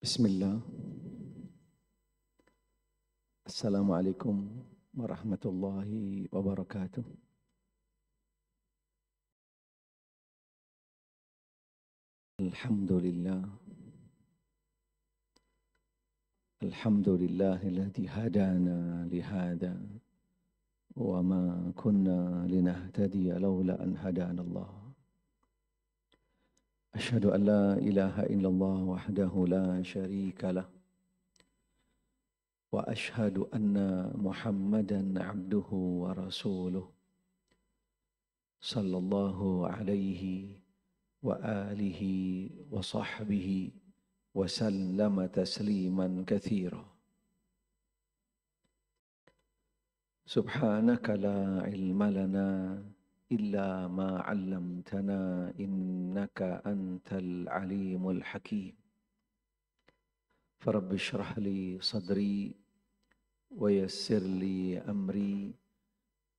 Bismillah. Assalamualaikum warahmatullahi wabarakatuh. Alhamdulillah. Alhamdulillahilladzi hadana lihada wa ma kunna linahtadiya laula an hadana Allah. Asyhadu an la ilaha illallah wahdahu la syarika lah. Wa asyhadu anna Muhammadan abduhu wa rasuluh. Sallallahu alaihi wa alihi wa sahbihi wa sallama tasliman katsira. Subhanaka la ilma lana illa ma 'allamtana innaka antal alimul hakim. Farabbi shrah li sadri wa yassir li amri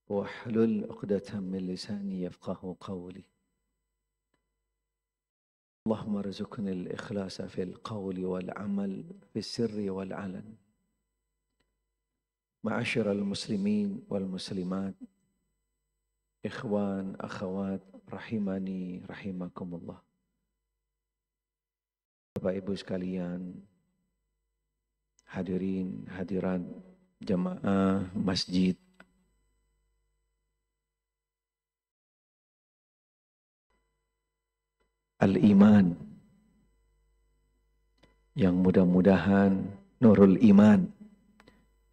wahlul 'uqdatam min lisani yafqahu qawli. Allahumma rzuqni al-ikhlasa fil qawli wal amal fis sirri wal alan. Ma'asyiral muslimin wal muslimat, ikhwan akhawat rahimani rahimakumullah. Bapak Ibu sekalian, hadirin hadirat jamaah masjid Al-Iman, yang mudah-mudahan nurul iman,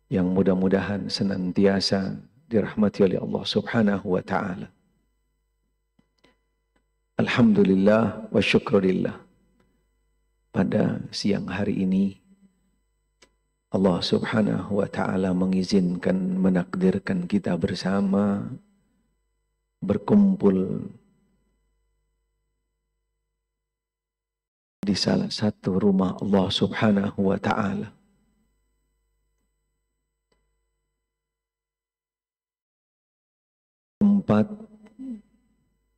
yang mudah-mudahan senantiasa dirahmati oleh Allah subhanahu wa ta'ala. Alhamdulillah wa syukurillah. Pada siang hari ini Allah subhanahu wa ta'ala mengizinkan, menakdirkan kita bersama berkumpul di salah satu rumah Allah subhanahu wa ta'ala. Tempat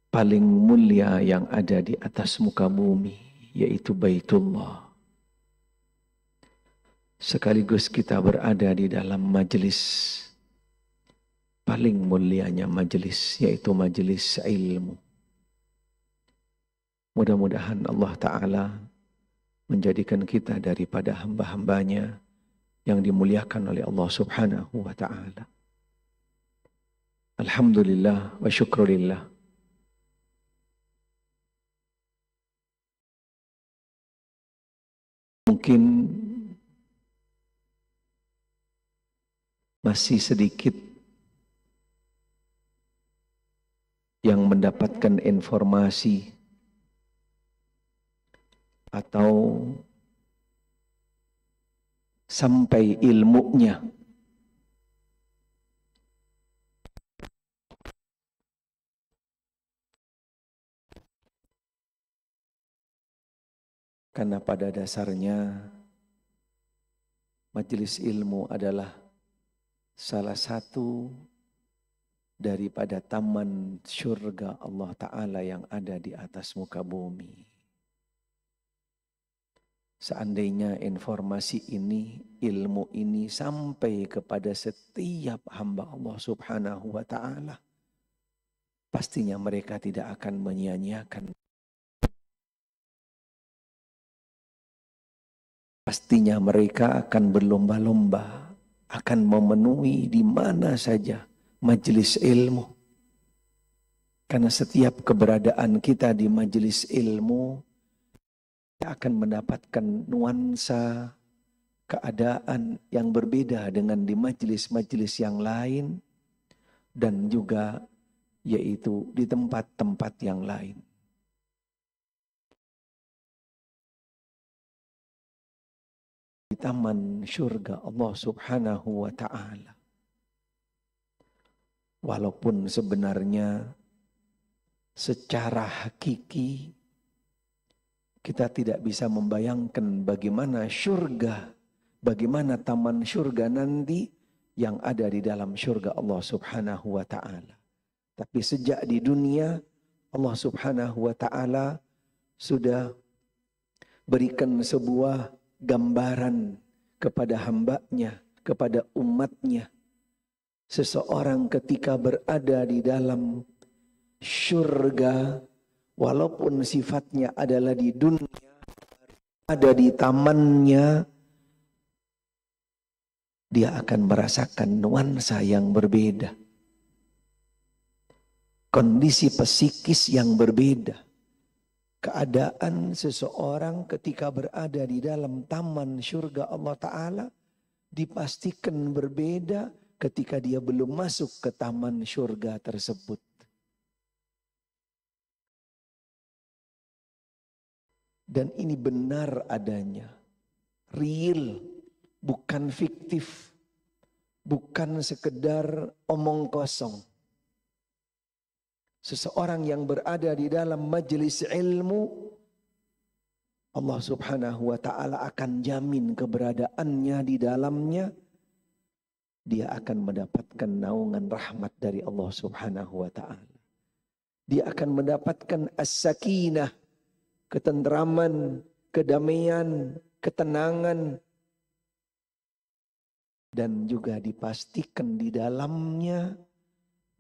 paling mulia yang ada di atas muka bumi, yaitu Baitullah. Sekaligus kita berada di dalam majelis paling mulianya majelis, yaitu majelis ilmu. Mudah-mudahan Allah Ta'ala menjadikan kita daripada hamba-hambanya yang dimuliakan oleh Allah Subhanahu wa Ta'ala. Alhamdulillah wa syukurillah. Mungkin masih sedikit yang mendapatkan informasi atau sampai ilmunya karena pada dasarnya majelis ilmu adalah salah satu daripada taman syurga Allah Ta'ala yang ada di atas muka bumi. Seandainya informasi ini, ilmu ini sampai kepada setiap hamba Allah Subhanahu wa Ta'ala, pastinya mereka tidak akan menyia-nyiakan. Pastinya mereka akan berlomba-lomba, akan memenuhi di mana saja majelis ilmu. Karena setiap keberadaan kita di majelis ilmu akan mendapatkan nuansa keadaan yang berbeda dengan di majelis-majelis yang lain, dan juga yaitu di tempat-tempat yang lain. Di taman syurga Allah Subhanahu wa Ta'ala. Walaupun sebenarnya secara hakiki kita tidak bisa membayangkan bagaimana syurga, bagaimana taman syurga nanti yang ada di dalam syurga Allah Subhanahu wa Ta'ala. Tapi sejak di dunia, Allah Subhanahu wa Ta'ala sudah berikan sebuah gambaran kepada hambanya, kepada umatnya. Seseorang ketika berada di dalam syurga, walaupun sifatnya adalah di dunia, ada di tamannya, dia akan merasakan nuansa yang berbeda. Kondisi psikis yang berbeda. Keadaan seseorang ketika berada di dalam taman syurga Allah Ta'ala dipastikan berbeda ketika dia belum masuk ke taman syurga tersebut. Dan ini benar adanya, real, bukan fiktif, bukan sekedar omong kosong. Seseorang yang berada di dalam majelis ilmu, Allah Subhanahu wa Ta'ala akan jamin keberadaannya di dalamnya. Dia akan mendapatkan naungan rahmat dari Allah Subhanahu wa Ta'ala. Dia akan mendapatkan as-sakinah, ketentraman, kedamaian, ketenangan. Dan juga dipastikan di dalamnya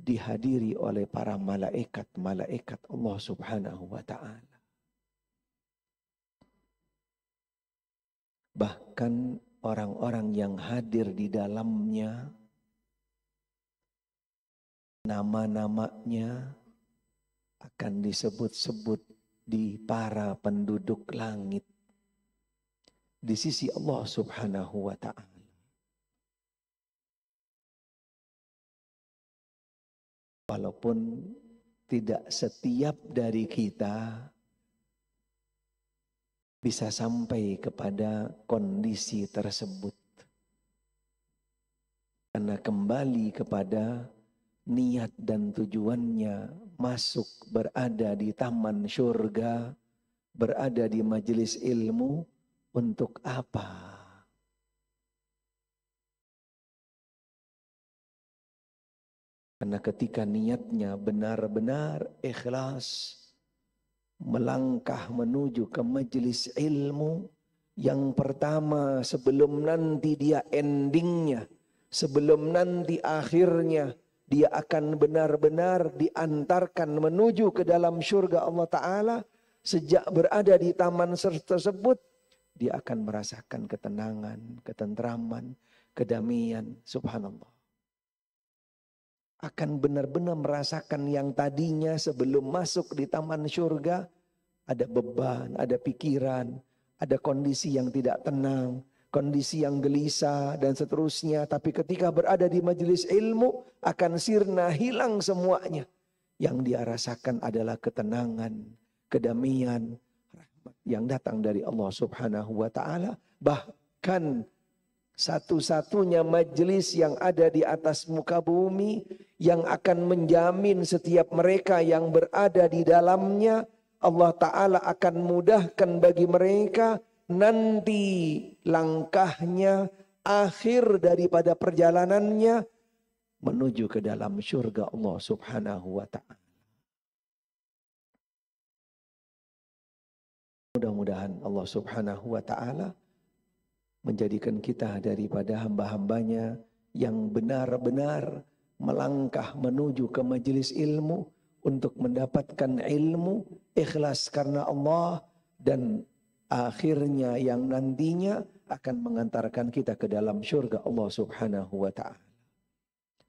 dihadiri oleh para malaikat-malaikat Allah Subhanahu wa Ta'ala. Bahkan orang-orang yang hadir di dalamnya, nama-namanya akan disebut-sebut di para penduduk langit di sisi Allah Subhanahu wa Ta'ala. Walaupun tidak setiap dari kita bisa sampai kepada kondisi tersebut. Karena kembali kepada niat dan tujuannya masuk berada di taman syurga, berada di majelis ilmu, untuk apa? Karena ketika niatnya benar-benar ikhlas, melangkah menuju ke majelis ilmu, yang pertama sebelum nanti dia endingnya, sebelum nanti akhirnya, dia akan benar-benar diantarkan menuju ke dalam syurga Allah Ta'ala. Sejak berada di taman tersebut, dia akan merasakan ketenangan, ketentraman, kedamaian. Subhanallah. Akan benar-benar merasakan yang tadinya sebelum masuk di taman syurga ada beban, ada pikiran, ada kondisi yang tidak tenang, kondisi yang gelisah dan seterusnya. Tapi ketika berada di majelis ilmu akan sirna, hilang semuanya. Yang dia rasakan adalah ketenangan, kedamaian, rahmat yang datang dari Allah Subhanahu wa Ta'ala. Bahkan satu-satunya majelis yang ada di atas muka bumi yang akan menjamin setiap mereka yang berada di dalamnya, Allah Ta'ala akan mudahkan bagi mereka nanti langkahnya, akhir daripada perjalanannya menuju ke dalam syurga Allah Subhanahu wa Ta'ala. Mudah-mudahan Allah Subhanahu wa Ta'ala menjadikan kita daripada hamba-hambanya yang benar-benar melangkah menuju ke majelis ilmu untuk mendapatkan ilmu ikhlas karena Allah, dan akhirnya yang nantinya akan mengantarkan kita ke dalam syurga Allah Subhanahu wa Ta'ala.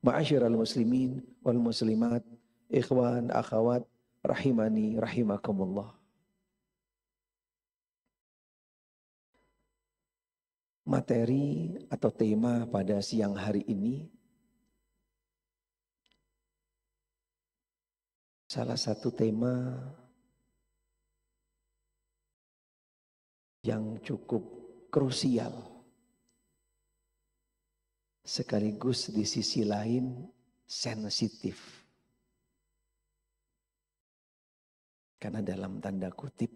Ma'asyiral muslimin wal muslimat, ikhwan, akhwat, rahimani rahimakumullah. Materi atau tema pada siang hari ini, salah satu tema yang cukup krusial, sekaligus di sisi lain sensitif. Karena dalam tanda kutip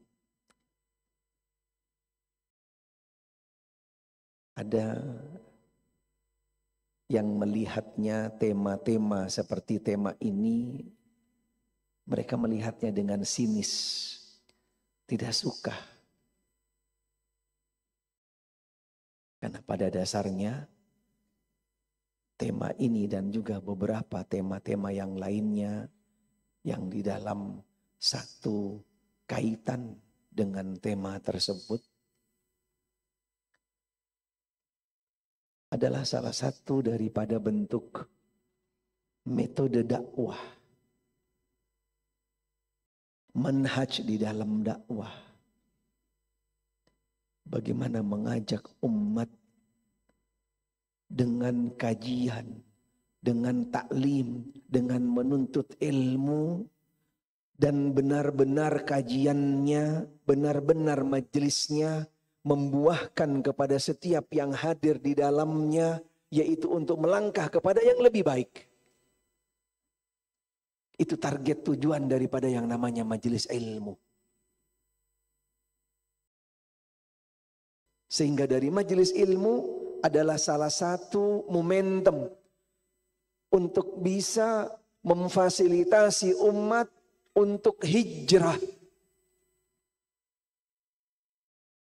ada yang melihatnya tema-tema seperti tema ini, mereka melihatnya dengan sinis, tidak suka. Karena pada dasarnya tema ini dan juga beberapa tema-tema yang lainnya yang di dalam satu kaitan dengan tema tersebut adalah salah satu daripada bentuk metode dakwah, manhaj di dalam dakwah. Bagaimana mengajak umat dengan kajian, dengan taklim, dengan menuntut ilmu, dan benar-benar kajiannya, benar-benar majelisnya membuahkan kepada setiap yang hadir di dalamnya, yaitu untuk melangkah kepada yang lebih baik. Itu target tujuan daripada yang namanya majelis ilmu. Sehingga dari majelis ilmu adalah salah satu momentum untuk bisa memfasilitasi umat untuk hijrah.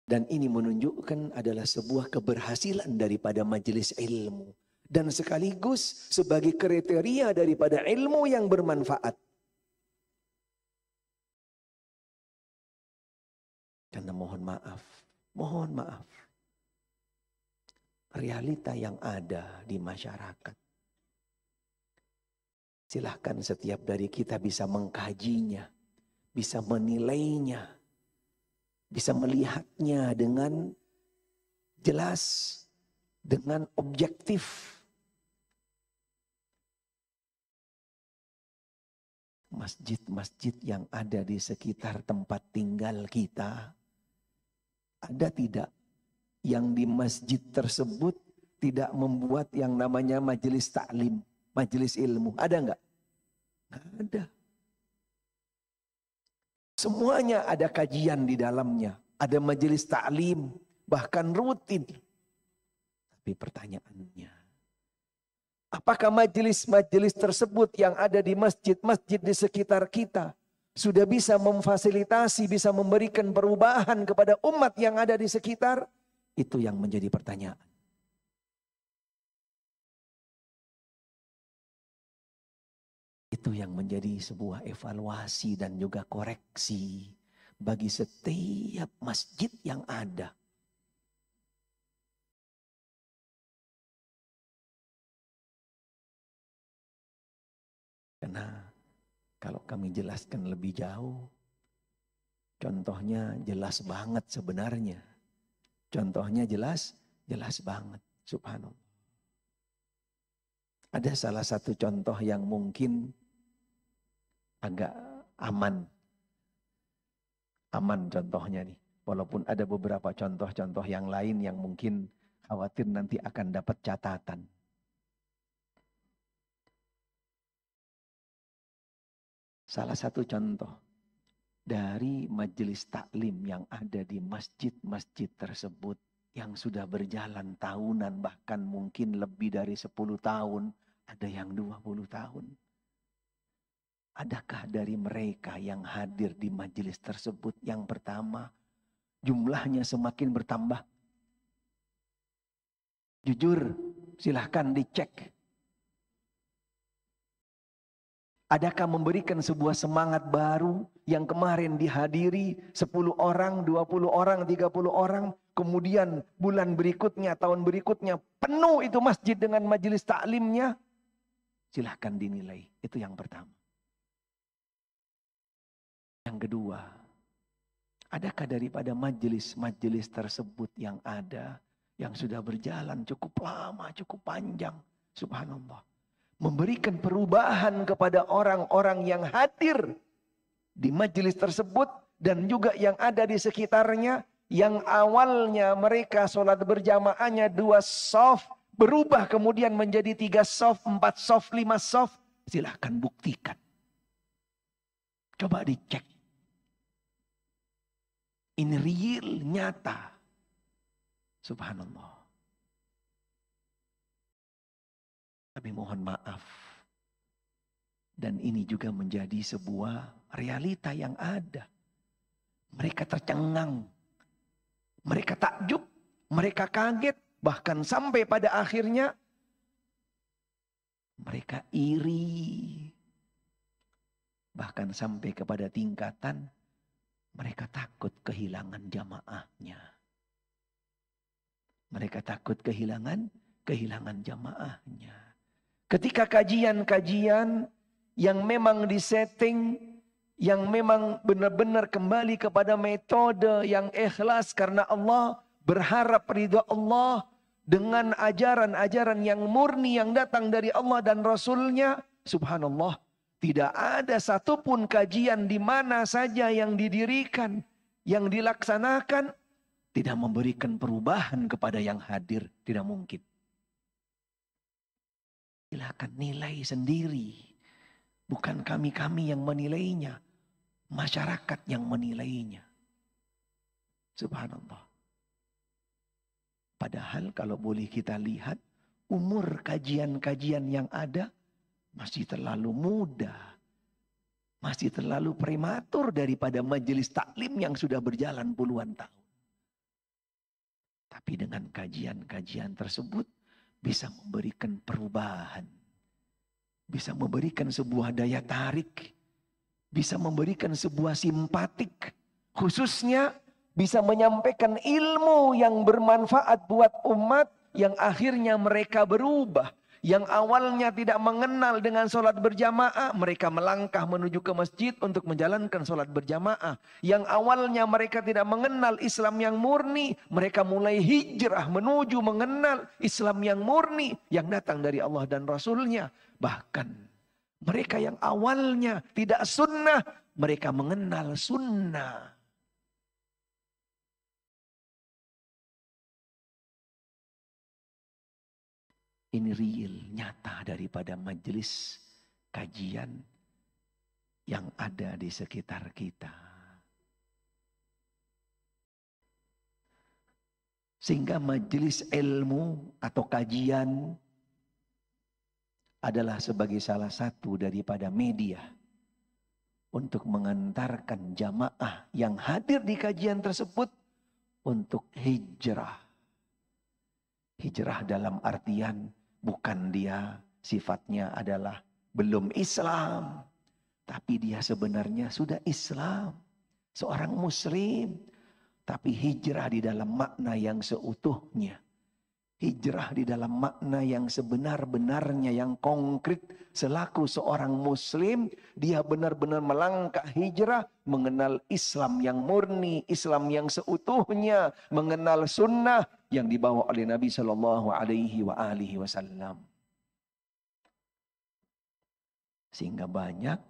Dan ini menunjukkan adalah sebuah keberhasilan daripada majelis ilmu. Dan sekaligus sebagai kriteria daripada ilmu yang bermanfaat. Karena mohon maaf. Realita yang ada di masyarakat. Silahkan setiap dari kita bisa mengkajinya, bisa menilainya, bisa melihatnya dengan jelas, dengan objektif. Masjid-masjid yang ada di sekitar tempat tinggal kita, ada tidak yang di masjid tersebut tidak membuat yang namanya majelis taklim, majelis ilmu? Ada enggak? Nggak ada. Semuanya ada kajian di dalamnya, ada majelis taklim, bahkan rutin. Tapi pertanyaannya, apakah majelis-majelis tersebut yang ada di masjid-masjid di sekitar kita sudah bisa memfasilitasi, bisa memberikan perubahan kepada umat yang ada di sekitar? Itu yang menjadi pertanyaan. Itu yang menjadi sebuah evaluasi dan juga koreksi bagi setiap masjid yang ada. Karena kalau kami jelaskan lebih jauh, contohnya jelas banget sebenarnya. Contohnya jelas banget, subhanallah. Ada salah satu contoh yang mungkin agak aman. Aman contohnya nih. Walaupun ada beberapa contoh-contoh yang lain yang mungkin khawatir nanti akan dapat catatan. Salah satu contoh dari majelis taklim yang ada di masjid-masjid tersebut yang sudah berjalan tahunan, bahkan mungkin lebih dari 10 tahun, ada yang 20 tahun. Adakah dari mereka yang hadir di majelis tersebut yang pertama jumlahnya semakin bertambah? Jujur, silahkan dicek. Adakah memberikan sebuah semangat baru yang kemarin dihadiri 10 orang, 20 orang, 30 orang. Kemudian bulan berikutnya, tahun berikutnya penuh itu masjid dengan majelis taklimnya. Silahkan dinilai. Itu yang pertama. Yang kedua, adakah daripada majelis-majelis tersebut yang ada, yang sudah berjalan cukup lama, cukup panjang. Subhanallah. Memberikan perubahan kepada orang-orang yang hadir di majelis tersebut dan juga yang ada di sekitarnya, yang awalnya mereka sholat berjamaahnya 2 shaf berubah kemudian menjadi 3 shaf, 4 shaf, 5 shaf. Silahkan buktikan. Coba dicek. Ini real, nyata. Subhanallah. Tapi mohon maaf. Dan ini juga menjadi sebuah realita yang ada. Mereka tercengang. Mereka takjub. Mereka kaget. Bahkan sampai pada akhirnya mereka iri. Bahkan sampai kepada tingkatan mereka takut kehilangan jamaahnya. Mereka takut kehilangan jamaahnya. Ketika kajian-kajian yang memang disetting, yang memang benar-benar kembali kepada metode yang ikhlas karena Allah, berharap ridha Allah dengan ajaran-ajaran yang murni yang datang dari Allah dan Rasulnya, subhanallah, tidak ada satupun kajian di mana saja yang didirikan, yang dilaksanakan, tidak memberikan perubahan kepada yang hadir. Tidak mungkin. Silakan nilai sendiri. Bukan kami-kami yang menilainya. Masyarakat yang menilainya. Subhanallah. Padahal kalau boleh kita lihat, umur kajian-kajian yang ada masih terlalu muda. Masih terlalu prematur daripada majelis taklim yang sudah berjalan puluhan tahun. Tapi dengan kajian-kajian tersebut bisa memberikan perubahan. Bisa memberikan sebuah daya tarik. Bisa memberikan sebuah simpatik. Khususnya bisa menyampaikan ilmu yang bermanfaat buat umat yang akhirnya mereka berubah. Yang awalnya tidak mengenal dengan sholat berjamaah, mereka melangkah menuju ke masjid untuk menjalankan sholat berjamaah. Yang awalnya mereka tidak mengenal Islam yang murni, mereka mulai hijrah menuju mengenal Islam yang murni yang datang dari Allah dan Rasulnya. Bahkan mereka yang awalnya tidak sunnah, mereka mengenal sunnah. Ini real, nyata daripada majelis kajian yang ada di sekitar kita. Sehingga majelis ilmu atau kajian adalah sebagai salah satu daripada media untuk mengantarkan jamaah yang hadir di kajian tersebut untuk hijrah. Hijrah dalam artian bukan dia sifatnya adalah belum Islam. Tapi dia sebenarnya sudah Islam. Seorang muslim. Tapi hijrah di dalam makna yang seutuhnya. Hijrah di dalam makna yang sebenar-benarnya, yang konkret. Selaku seorang muslim, dia benar-benar melangkah hijrah. Mengenal Islam yang murni, Islam yang seutuhnya. Mengenal sunnah yang dibawa oleh Nabi SAW. Sehingga banyak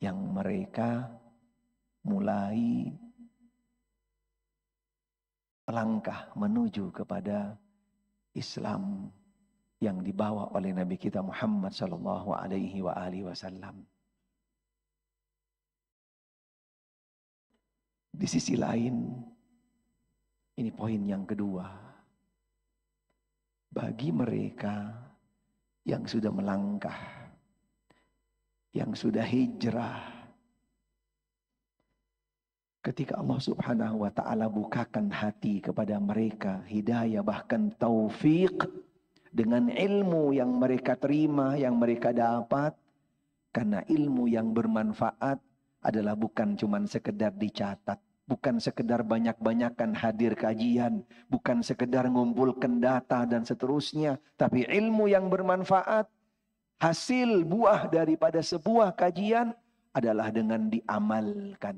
yang mereka mulai melangkah menuju kepada Islam yang dibawa oleh Nabi kita Muhammad SAW. Di sisi lain, ini poin yang kedua. Bagi mereka yang sudah melangkah, yang sudah hijrah, ketika Allah Subhanahu wa ta'ala bukakan hati kepada mereka, hidayah bahkan taufik dengan ilmu yang mereka terima, yang mereka dapat, karena ilmu yang bermanfaat adalah bukan cuma sekedar dicatat. Bukan sekedar banyak-banyakan hadir kajian. Bukan sekedar ngumpulkan data dan seterusnya. Tapi ilmu yang bermanfaat. Hasil buah daripada sebuah kajian adalah dengan diamalkan.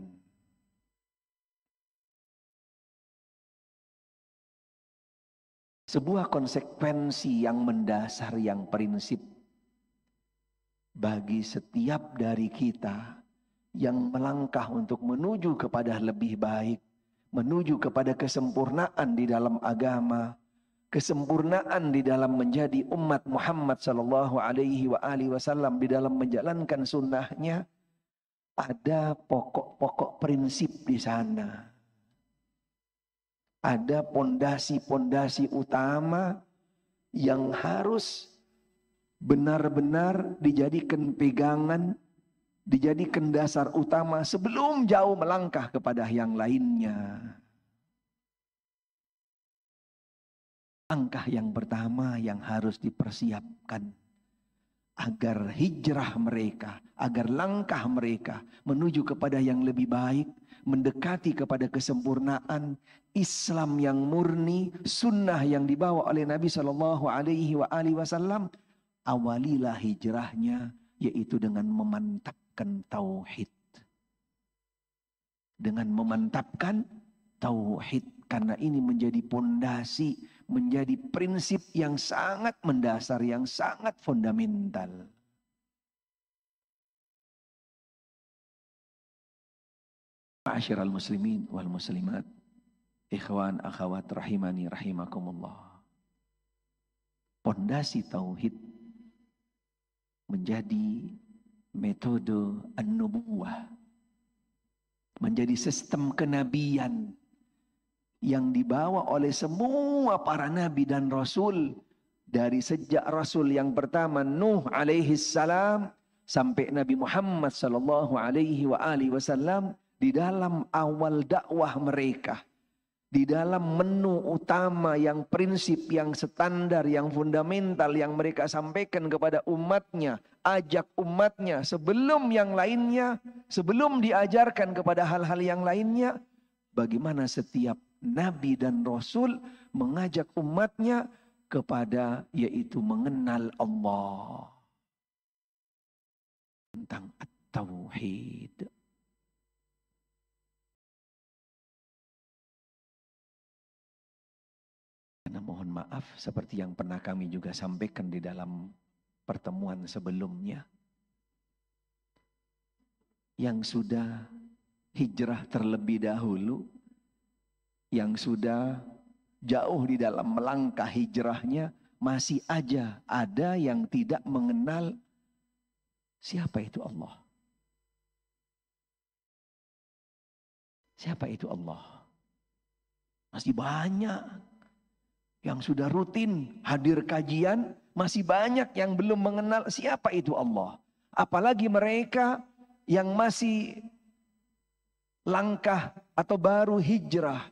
Sebuah konsekuensi yang mendasar, yang prinsip. Bagi setiap dari kita yang melangkah untuk menuju kepada lebih baik, menuju kepada kesempurnaan di dalam agama, kesempurnaan di dalam menjadi umat Muhammad SAW, di dalam menjalankan sunnahnya, ada pokok-pokok prinsip di sana. Ada pondasi-pondasi utama yang harus benar-benar dijadikan pegangan, dijadikan dasar utama sebelum jauh melangkah kepada yang lainnya. Langkah yang pertama yang harus dipersiapkan agar hijrah mereka, agar langkah mereka menuju kepada yang lebih baik, mendekati kepada kesempurnaan Islam yang murni, sunnah yang dibawa oleh Nabi Shallallahu Alaihi Wasallam. Awalilah hijrahnya yaitu dengan memantapkan tauhid, dengan memantapkan tauhid, karena ini menjadi pondasi, menjadi prinsip yang sangat mendasar, yang sangat fundamental. Ma'asyiral muslimin wal muslimat, ikhwan akhwat rahimani rahimakumullah. Pondasi tauhid menjadi metode an-nubuwah, menjadi sistem kenabian yang dibawa oleh semua para nabi dan rasul, dari sejak rasul yang pertama Nuh alaihi salam sampai Nabi Muhammad sallallahu alaihi wasallam. Di dalam awal dakwah mereka, di dalam menu utama yang prinsip, yang standar, yang fundamental yang mereka sampaikan kepada umatnya, ajak umatnya sebelum yang lainnya, sebelum diajarkan kepada hal-hal yang lainnya, bagaimana setiap nabi dan rasul mengajak umatnya kepada yaitu mengenal Allah, tentang at-tauhid. Karena mohon maaf, seperti yang pernah kami juga sampaikan di dalam pertemuan sebelumnya, yang sudah hijrah terlebih dahulu, yang sudah jauh di dalam melangkah hijrahnya, masih aja ada yang tidak mengenal siapa itu Allah. Siapa itu Allah? Masih banyak yang sudah rutin hadir kajian, masih banyak yang belum mengenal siapa itu Allah. Apalagi mereka yang masih langkah atau baru hijrah,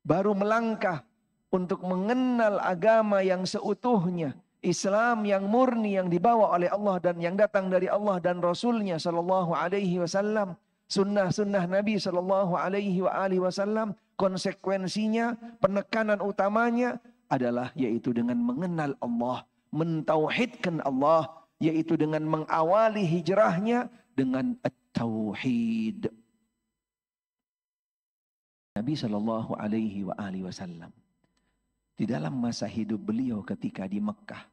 baru melangkah untuk mengenal agama yang seutuhnya, Islam yang murni yang dibawa oleh Allah dan yang datang dari Allah dan Rasulnya Sallallahu Alaihi Wasallam, sunnah-sunnah Nabi Sallallahu Alaihi Wasallam. Konsekuensinya, penekanan utamanya adalah yaitu dengan mengenal Allah, mentauhidkan Allah, yaitu dengan mengawali hijrahnya dengan at-tauhid. Nabi Shallallahu Alaihi Wasallam di dalam masa hidup beliau ketika di Mekah,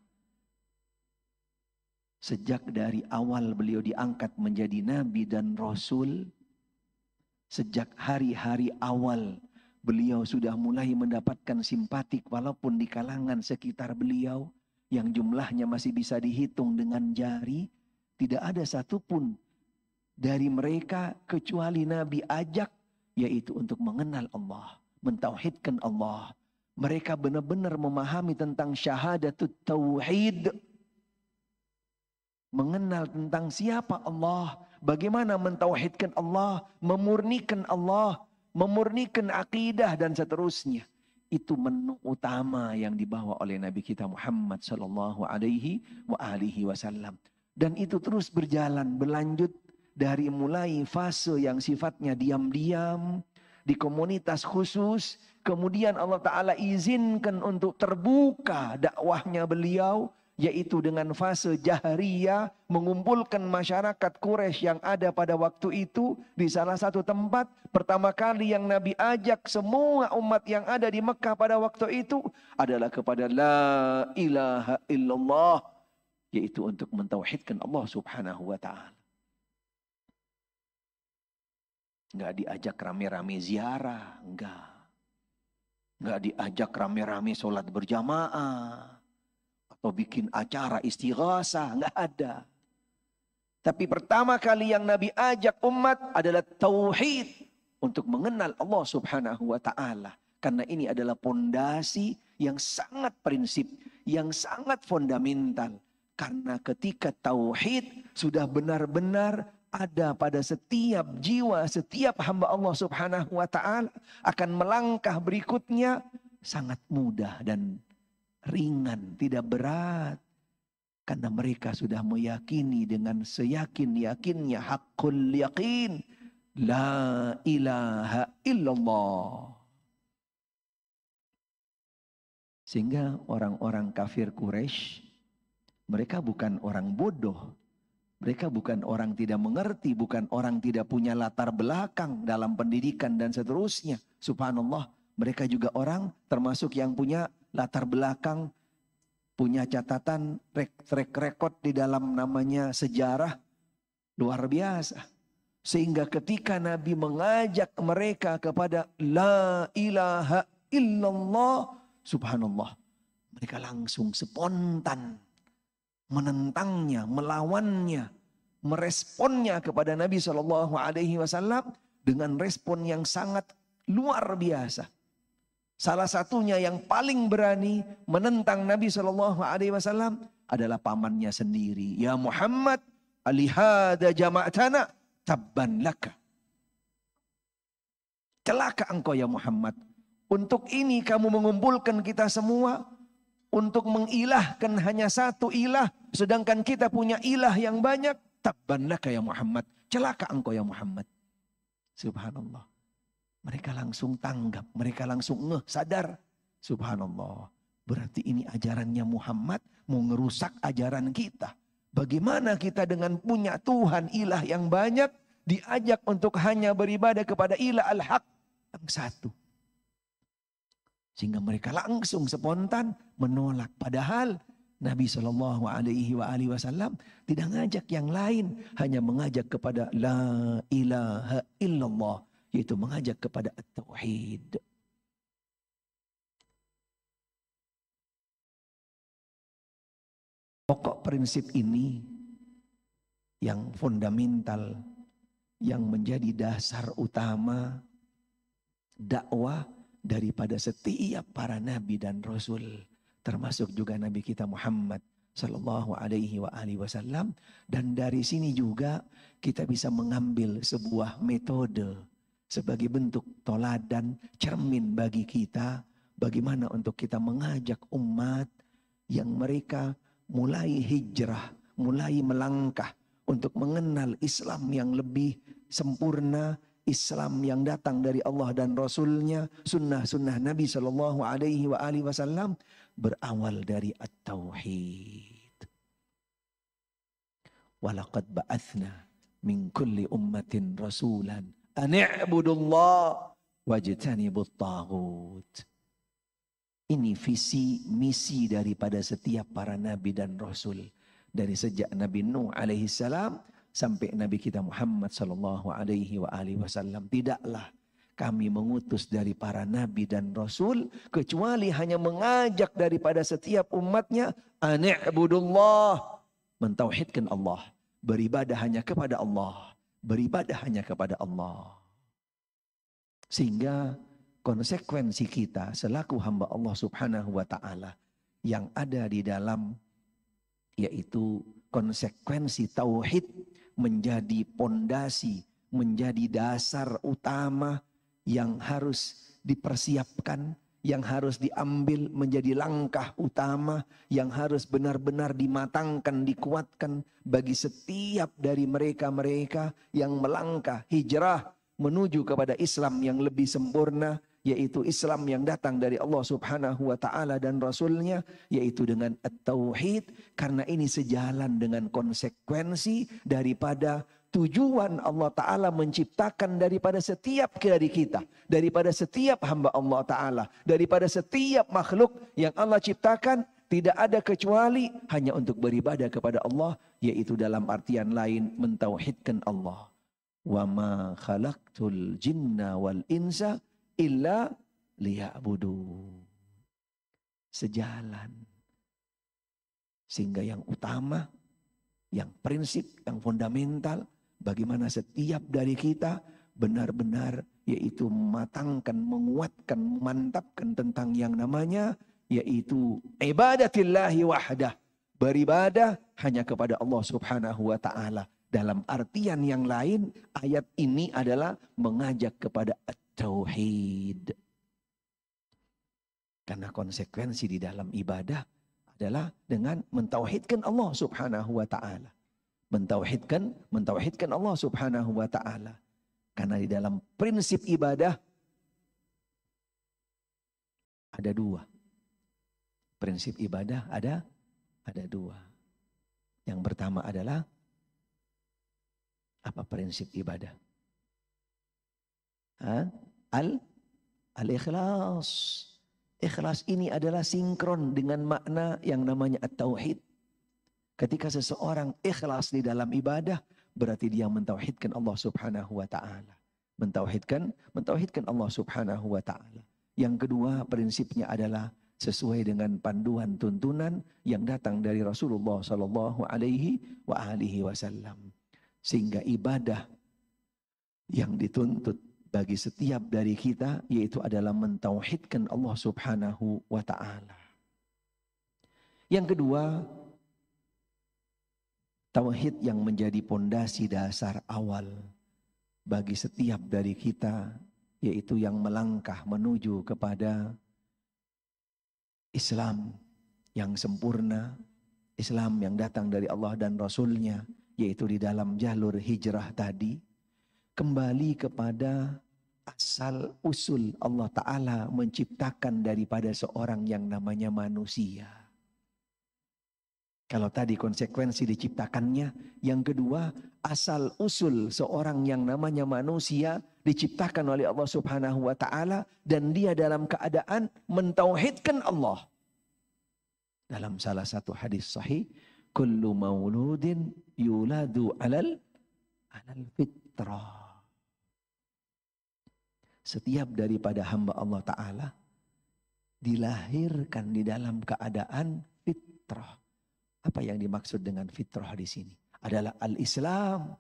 sejak dari awal beliau diangkat menjadi Nabi dan Rasul, sejak hari-hari awal beliau sudah mulai mendapatkan simpatik walaupun di kalangan sekitar beliau yang jumlahnya masih bisa dihitung dengan jari. Tidak ada satupun dari mereka kecuali Nabi ajak yaitu untuk mengenal Allah, mentauhidkan Allah. Mereka benar-benar memahami tentang syahadatut tauhid. Mengenal tentang siapa Allah, bagaimana mentauhidkan Allah, memurnikan Allah, memurnikan akidah dan seterusnya. Itu menu utama yang dibawa oleh Nabi kita Muhammad sallallahu alaihi wasallam. Dan itu terus berjalan, berlanjut dari mulai fase yang sifatnya diam-diam di komunitas khusus, kemudian Allah Ta'ala izinkan untuk terbuka dakwahnya beliau, yaitu dengan fase jahriyah, mengumpulkan masyarakat Quraisy yang ada pada waktu itu di salah satu tempat. Pertama kali yang Nabi ajak semua umat yang ada di Mekah pada waktu itu adalah kepada la ilaha illallah, yaitu untuk mentauhidkan Allah Subhanahu wa Ta'ala. Enggak diajak rame-rame ziarah, enggak diajak rame-rame sholat berjamaah atau bikin acara istighasah, enggak ada. Tapi pertama kali yang Nabi ajak umat adalah tauhid, untuk mengenal Allah Subhanahu wa Ta'ala. Karena ini adalah pondasi yang sangat prinsip, yang sangat fundamental. Karena ketika tauhid sudah benar-benar ada pada setiap jiwa, setiap hamba Allah Subhanahu wa Ta'ala, akan melangkah berikutnya sangat mudah dan ringan, tidak berat. Karena mereka sudah meyakini dengan seyakin-yakinnya, hakul yakin, la ilaha illallah. Sehingga orang-orang kafir Quraisy, mereka bukan orang bodoh. Mereka bukan orang tidak mengerti, bukan orang tidak punya latar belakang dalam pendidikan dan seterusnya. Subhanallah, mereka juga orang termasuk yang punya latar belakang, punya catatan track record di dalam namanya sejarah luar biasa. Sehingga ketika Nabi mengajak mereka kepada la ilaha illallah, subhanallah, mereka langsung spontan menentangnya, melawannya, meresponnya kepada Nabi SAW dengan respon yang sangat luar biasa. Salah satunya yang paling berani menentang Nabi SAW adalah pamannya sendiri. Ya Muhammad, alihada jama'tana, tabban laka. Celaka engkau ya Muhammad. Untuk ini kamu mengumpulkan kita semua. Untuk mengilahkan hanya satu ilah. Sedangkan kita punya ilah yang banyak. Tabban laka ya Muhammad. Celaka engkau ya Muhammad. Subhanallah. Mereka langsung tanggap. Mereka langsung sadar. Subhanallah. Berarti ini ajarannya Muhammad mau ngerusak ajaran kita. Bagaimana kita dengan punya Tuhan ilah yang banyak. Diajak untuk hanya beribadah kepada ilah al-haq. Yang satu. Sehingga mereka langsung spontan menolak. Padahal Nabi SAW tidak ngajak yang lain. Hanya mengajak kepada la ilaha illallah. Yaitu mengajak kepada at-tauhid. Pokok prinsip ini yang fundamental. Yang menjadi dasar utama dakwah daripada setiap para nabi dan rasul, termasuk juga nabi kita Muhammad sallallahu alaihi wasallam. Dan dari sini juga kita bisa mengambil sebuah metode sebagai bentuk toladan cermin bagi kita bagaimana untuk kita mengajak umat yang mereka mulai hijrah, mulai melangkah untuk mengenal Islam yang lebih sempurna, Islam yang datang dari Allah dan Rasulnya, sunnah-sunnah Nabi Sallallahu Alaihi Wasallam berawal dari at-tauhid. Walaqad ba'athna min kulli ummatin rasulan ani'budullah wajtanibut taghut. Ini visi misi daripada setiap para nabi dan rasul. Dari sejak Nabi Nuh alaihi salam sampai Nabi kita Muhammad sallallahu alaihi wasallam. Tidaklah kami mengutus dari para nabi dan rasul kecuali hanya mengajak daripada setiap umatnya ani'budullah, mentauhidkan Allah, beribadah hanya kepada Allah, beribadah hanya kepada Allah. Sehingga konsekuensi kita selaku hamba Allah Subhanahu wa taala yang ada di dalam yaitu konsekuensi tauhid menjadi pondasi, menjadi dasar utama yang harus dipersiapkan, yang harus diambil menjadi langkah utama, yang harus benar-benar dimatangkan, dikuatkan bagi setiap dari mereka-mereka yang melangkah hijrah menuju kepada Islam yang lebih sempurna, yaitu Islam yang datang dari Allah Subhanahu wa taala dan Rasulnya, yaitu dengan at-tauhid. Karena ini sejalan dengan konsekuensi daripada tujuan Allah taala menciptakan daripada setiap dari kita, daripada setiap hamba Allah taala, daripada setiap makhluk yang Allah ciptakan, tidak ada kecuali hanya untuk beribadah kepada Allah, yaitu dalam artian lain mentauhidkan Allah. Wa ma khalaqtul jinna wal insa illa liya'budu. Sejalan. Sehingga yang utama, yang prinsip, yang fundamental, bagaimana setiap dari kita benar-benar yaitu mematangkan, menguatkan, memantapkan tentang yang namanya yaitu ibadatillahi wahdah. Beribadah hanya kepada Allah Subhanahu wa ta'ala. Dalam artian yang lain, ayat ini adalah mengajak kepada at-tauhid. Karena Karena konsekuensi di dalam ibadah adalah dengan mentauhidkan Allah Subhanahu wa taala. Mentauhidkan Allah Subhanahu wa taala. Karena di dalam prinsip ibadah ada dua. Prinsip ibadah ada dua. Yang pertama adalah apa prinsip ibadah? Al-ikhlas. Ikhlas ini adalah sinkron dengan makna yang namanya at-tauhid. Ketika seseorang ikhlas di dalam ibadah, berarti dia mentauhidkan Allah Subhanahu wa taala. Mentauhidkan Allah Subhanahu wa taala. Yang kedua, prinsipnya adalah sesuai dengan panduan tuntunan yang datang dari Rasulullah sallallahu alaihi wasallam. Sehingga ibadah yang dituntut bagi setiap dari kita yaitu adalah mentauhidkan Allah Subhanahu wa taala. Yang kedua, tauhid yang menjadi pondasi dasar awal bagi setiap dari kita yaitu yang melangkah menuju kepada Islam yang sempurna, Islam yang datang dari Allah dan Rasulnya, yaitu di dalam jalur hijrah tadi, kembali kepada asal usul Allah Ta'ala menciptakan daripada seorang yang namanya manusia. Kalau tadi konsekuensi diciptakannya, yang kedua asal usul seorang yang namanya manusia diciptakan oleh Allah Subhanahu wa taala dan dia dalam keadaan mentauhidkan Allah. Dalam salah satu hadis sahih, kullu mauludin yuladu alal fitrah. Setiap daripada hamba Allah Ta'ala dilahirkan di dalam keadaan fitrah. Apa yang dimaksud dengan fitrah di sini? Adalah al-Islam.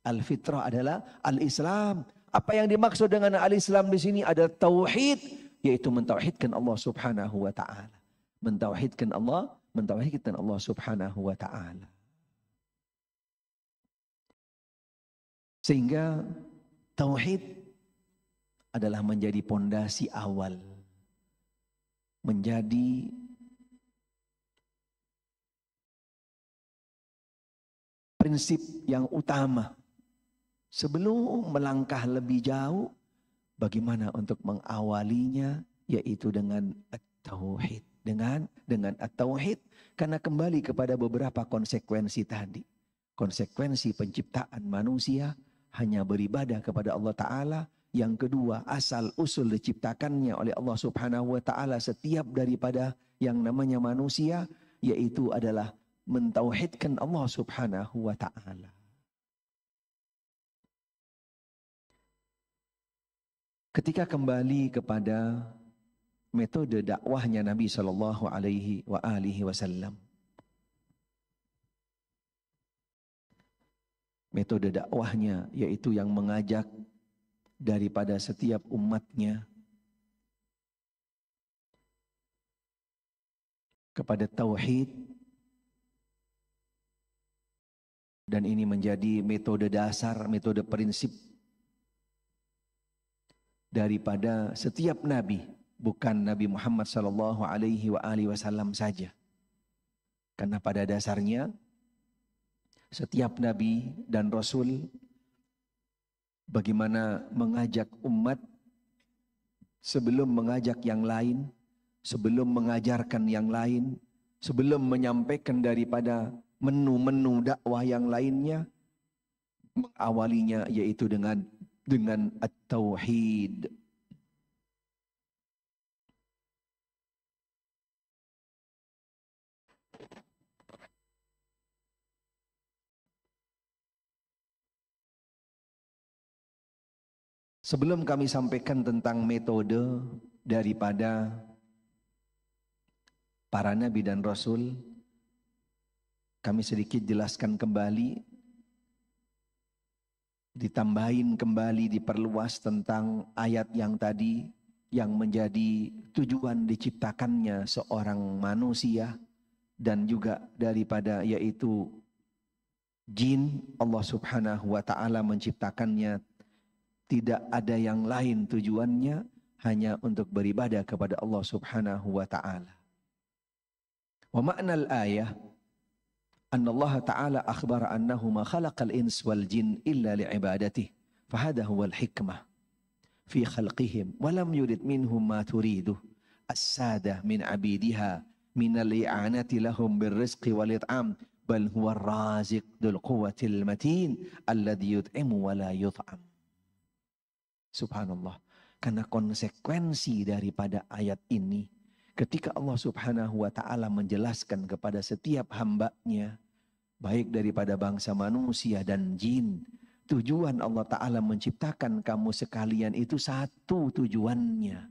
Al-fitrah adalah al-Islam. Apa yang dimaksud dengan al-Islam di sini adalah tauhid, yaitu mentauhidkan Allah Subhanahu wa taala. Mentauhidkan Allah Subhanahu wa taala. Sehingga tauhid adalah menjadi pondasi awal, menjadi prinsip yang utama. Sebelum melangkah lebih jauh, bagaimana untuk mengawalinya, yaitu dengan at-tauhid. Dengan at-tauhid, karena kembali kepada beberapa konsekuensi tadi. Konsekuensi penciptaan manusia hanya beribadah kepada Allah Ta'ala. Yang kedua, asal usul diciptakannya oleh Allah Subhanahu wa taala setiap daripada yang namanya manusia, yaitu adalah mentauhidkan Allah Subhanahu wa taala. Ketika kembali kepada metode dakwahnya Nabi sallallahu alaihi wasallam. Metode dakwahnya yaitu yang mengajak daripada setiap umatnya kepada tauhid, dan ini menjadi metode dasar, metode prinsip daripada setiap nabi, bukan Nabi Muhammad sallallahu alaihi wasallam saja. Karena pada dasarnya setiap nabi dan rasul bagaimana mengajak umat sebelum mengajak yang lain, sebelum mengajarkan yang lain, sebelum menyampaikan daripada menu-menu dakwah yang lainnya, mengawalinya yaitu dengan at-tauhid. Sebelum kami sampaikan tentang metode daripada para nabi dan rasul, kami sedikit jelaskan kembali, ditambahin kembali, diperluas tentang ayat yang tadi yang menjadi tujuan diciptakannya seorang manusia dan juga daripada yaitu jin. Allah Subhanahu wa taala menciptakannya tidak ada yang lain tujuannya hanya untuk beribadah kepada Allah Subhanahu wa taala. Wa ma'na al-ayah anna Allah ta'ala akhbara annahu ma khalaqal ins wal jin illa li'ibadatihi. Fahada huwal hikmah fi khalqihim wa lam yurid minhum ma turidu as-sadah min abidiha min al-i'anati lahum birrizqi wal it'am bal huwa ar-raziq dzul quwwatil matin alladhi yut'imu wa la yut'am. Subhanallah. Karena konsekuensi daripada ayat ini, ketika Allah Subhanahu wa ta'ala menjelaskan kepada setiap hambanya, baik daripada bangsa manusia dan jin, tujuan Allah ta'ala menciptakan kamu sekalian itu satu tujuannya,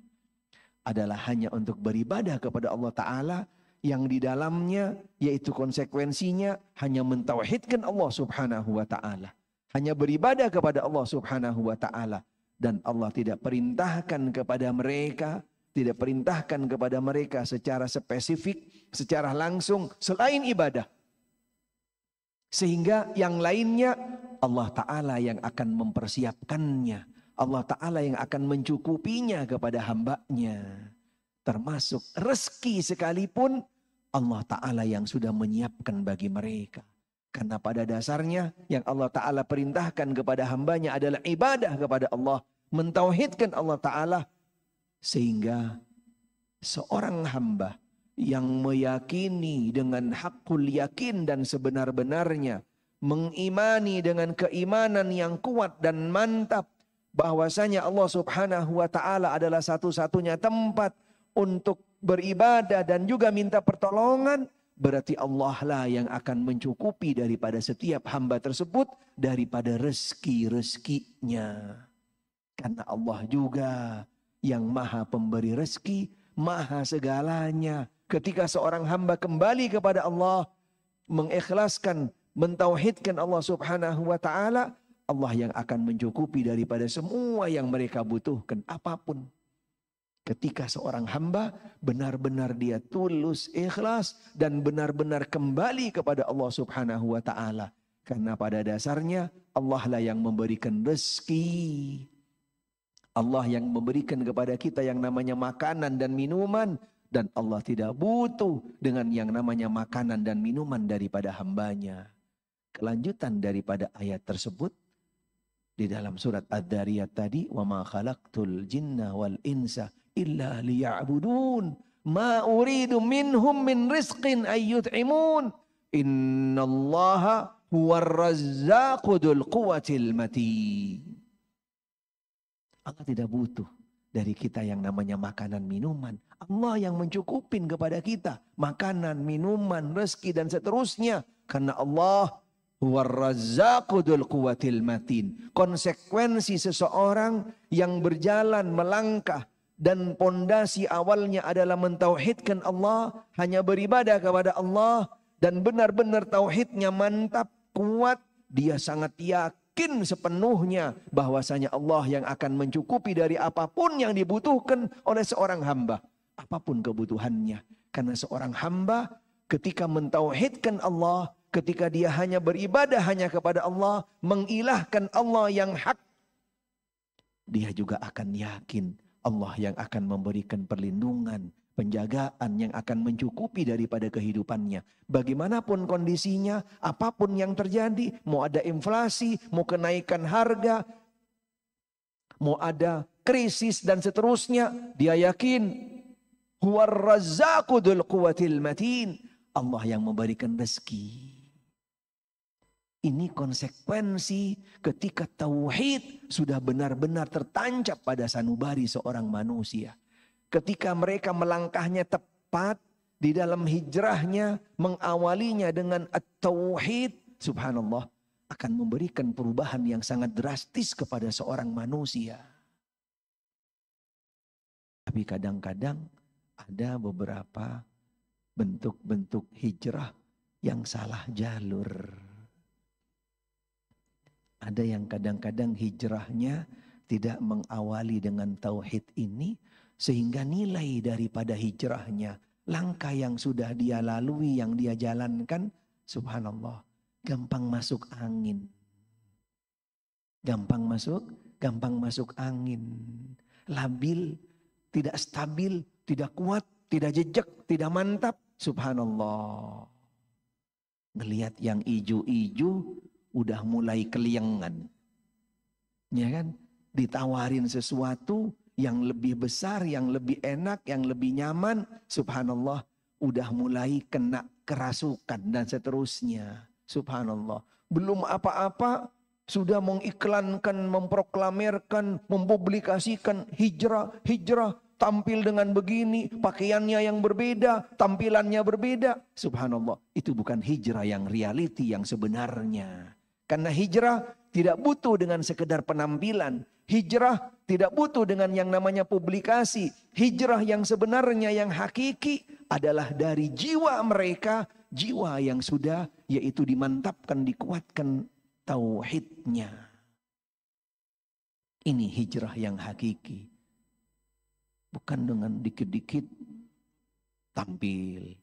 adalah hanya untuk beribadah kepada Allah ta'ala, yang di dalamnya yaitu konsekuensinya hanya mentauhidkan Allah Subhanahu wa ta'ala, hanya beribadah kepada Allah Subhanahu wa ta'ala. Dan Allah tidak perintahkan kepada mereka, tidak perintahkan kepada mereka secara spesifik, secara langsung selain ibadah. Sehingga yang lainnya Allah Ta'ala yang akan mempersiapkannya. Allah Ta'ala yang akan mencukupinya kepada hambanya. Termasuk rezeki sekalipun Allah Ta'ala yang sudah menyiapkan bagi mereka. Karena pada dasarnya yang Allah Ta'ala perintahkan kepada hambanya adalah ibadah kepada Allah. Mentauhidkan Allah Ta'ala. Sehingga seorang hamba yang meyakini dengan hakul yakin dan sebenar-benarnya. Mengimani dengan keimanan yang kuat dan mantap. Bahwasanya Allah Subhanahu wa Ta'ala adalah satu-satunya tempat untuk beribadah dan juga minta pertolongan. Berarti Allah lah yang akan mencukupi daripada setiap hamba tersebut daripada rezeki-rezekinya. Karena Allah juga yang maha pemberi rezeki, maha segalanya. Ketika seorang hamba kembali kepada Allah, mengikhlaskan, mentauhidkan Allah Subhanahu wa ta'ala, Allah yang akan mencukupi daripada semua yang mereka butuhkan, apapun. Ketika seorang hamba benar-benar dia tulus, ikhlas dan benar-benar kembali kepada Allah Subhanahu wa ta'ala. Karena pada dasarnya Allah lah yang memberikan rezeki. Allah yang memberikan kepada kita yang namanya makanan dan minuman. Dan Allah tidak butuh dengan yang namanya makanan dan minuman daripada hambanya. Kelanjutan daripada ayat tersebut di dalam surat Ad-Dariyat tadi, wa ma khalaqtul jinna wal insa illa liya'budun ma uridu minhum min rizqin ayyut'imun innallaha huwar razzaqu dzul quwwatil matin. Allah tidak butuh dari kita yang namanya makanan minuman. Allah yang mencukupin kepada kita makanan, minuman, rezeki dan seterusnya. Karena Allah huwar razzaqu dzul quwwatil matin. Konsekuensi seseorang yang berjalan melangkah dan pondasi awalnya adalah mentauhidkan Allah, hanya beribadah kepada Allah dan benar-benar tauhidnya mantap, kuat, dia sangat yakin sepenuhnya bahwasanya Allah yang akan mencukupi dari apapun yang dibutuhkan oleh seorang hamba, apapun kebutuhannya. Karena seorang hamba ketika mentauhidkan Allah, ketika dia hanya beribadah hanya kepada Allah, mengilahkan Allah yang hak, dia juga akan yakin Allah yang akan memberikan perlindungan, penjagaan yang akan mencukupi daripada kehidupannya. Bagaimanapun kondisinya, apapun yang terjadi, mau ada inflasi, mau kenaikan harga, mau ada krisis dan seterusnya, dia yakin huwar razzaqu dzul quwwatil matin. Allah yang memberikan rezeki. Ini konsekuensi ketika tauhid sudah benar-benar tertancap pada sanubari seorang manusia. Ketika mereka melangkahnya tepat di dalam hijrahnya, mengawalinya dengan at-tauhid, subhanallah, akan memberikan perubahan yang sangat drastis kepada seorang manusia. Tapi kadang-kadang ada beberapa bentuk-bentuk hijrah yang salah jalur. Ada yang kadang-kadang hijrahnya tidak mengawali dengan tauhid ini, sehingga nilai daripada hijrahnya, langkah yang sudah dia lalui, yang dia jalankan, subhanallah, gampang masuk angin. Gampang masuk angin. Labil tidak stabil, tidak kuat, tidak jejak, tidak mantap. Subhanallah. Ngelihat yang ijo-ijo udah mulai keliengan. Ya kan? Ditawarin sesuatu yang lebih besar, yang lebih enak, yang lebih nyaman. Subhanallah. Udah mulai kena kerasukan dan seterusnya. Subhanallah. Belum apa-apa sudah mengiklankan, memproklamirkan, mempublikasikan hijrah, hijrah. Tampil dengan begini, pakaiannya yang berbeda, tampilannya berbeda. Subhanallah, itu bukan hijrah yang reality, yang sebenarnya. Karena hijrah tidak butuh dengan sekedar penampilan. Hijrah tidak butuh dengan yang namanya publikasi. Hijrah yang sebenarnya, yang hakiki adalah dari jiwa mereka. Jiwa yang sudah yaitu dimantapkan, dikuatkan tauhidnya. Ini hijrah yang hakiki. Bukan dengan dikit-dikit tampil,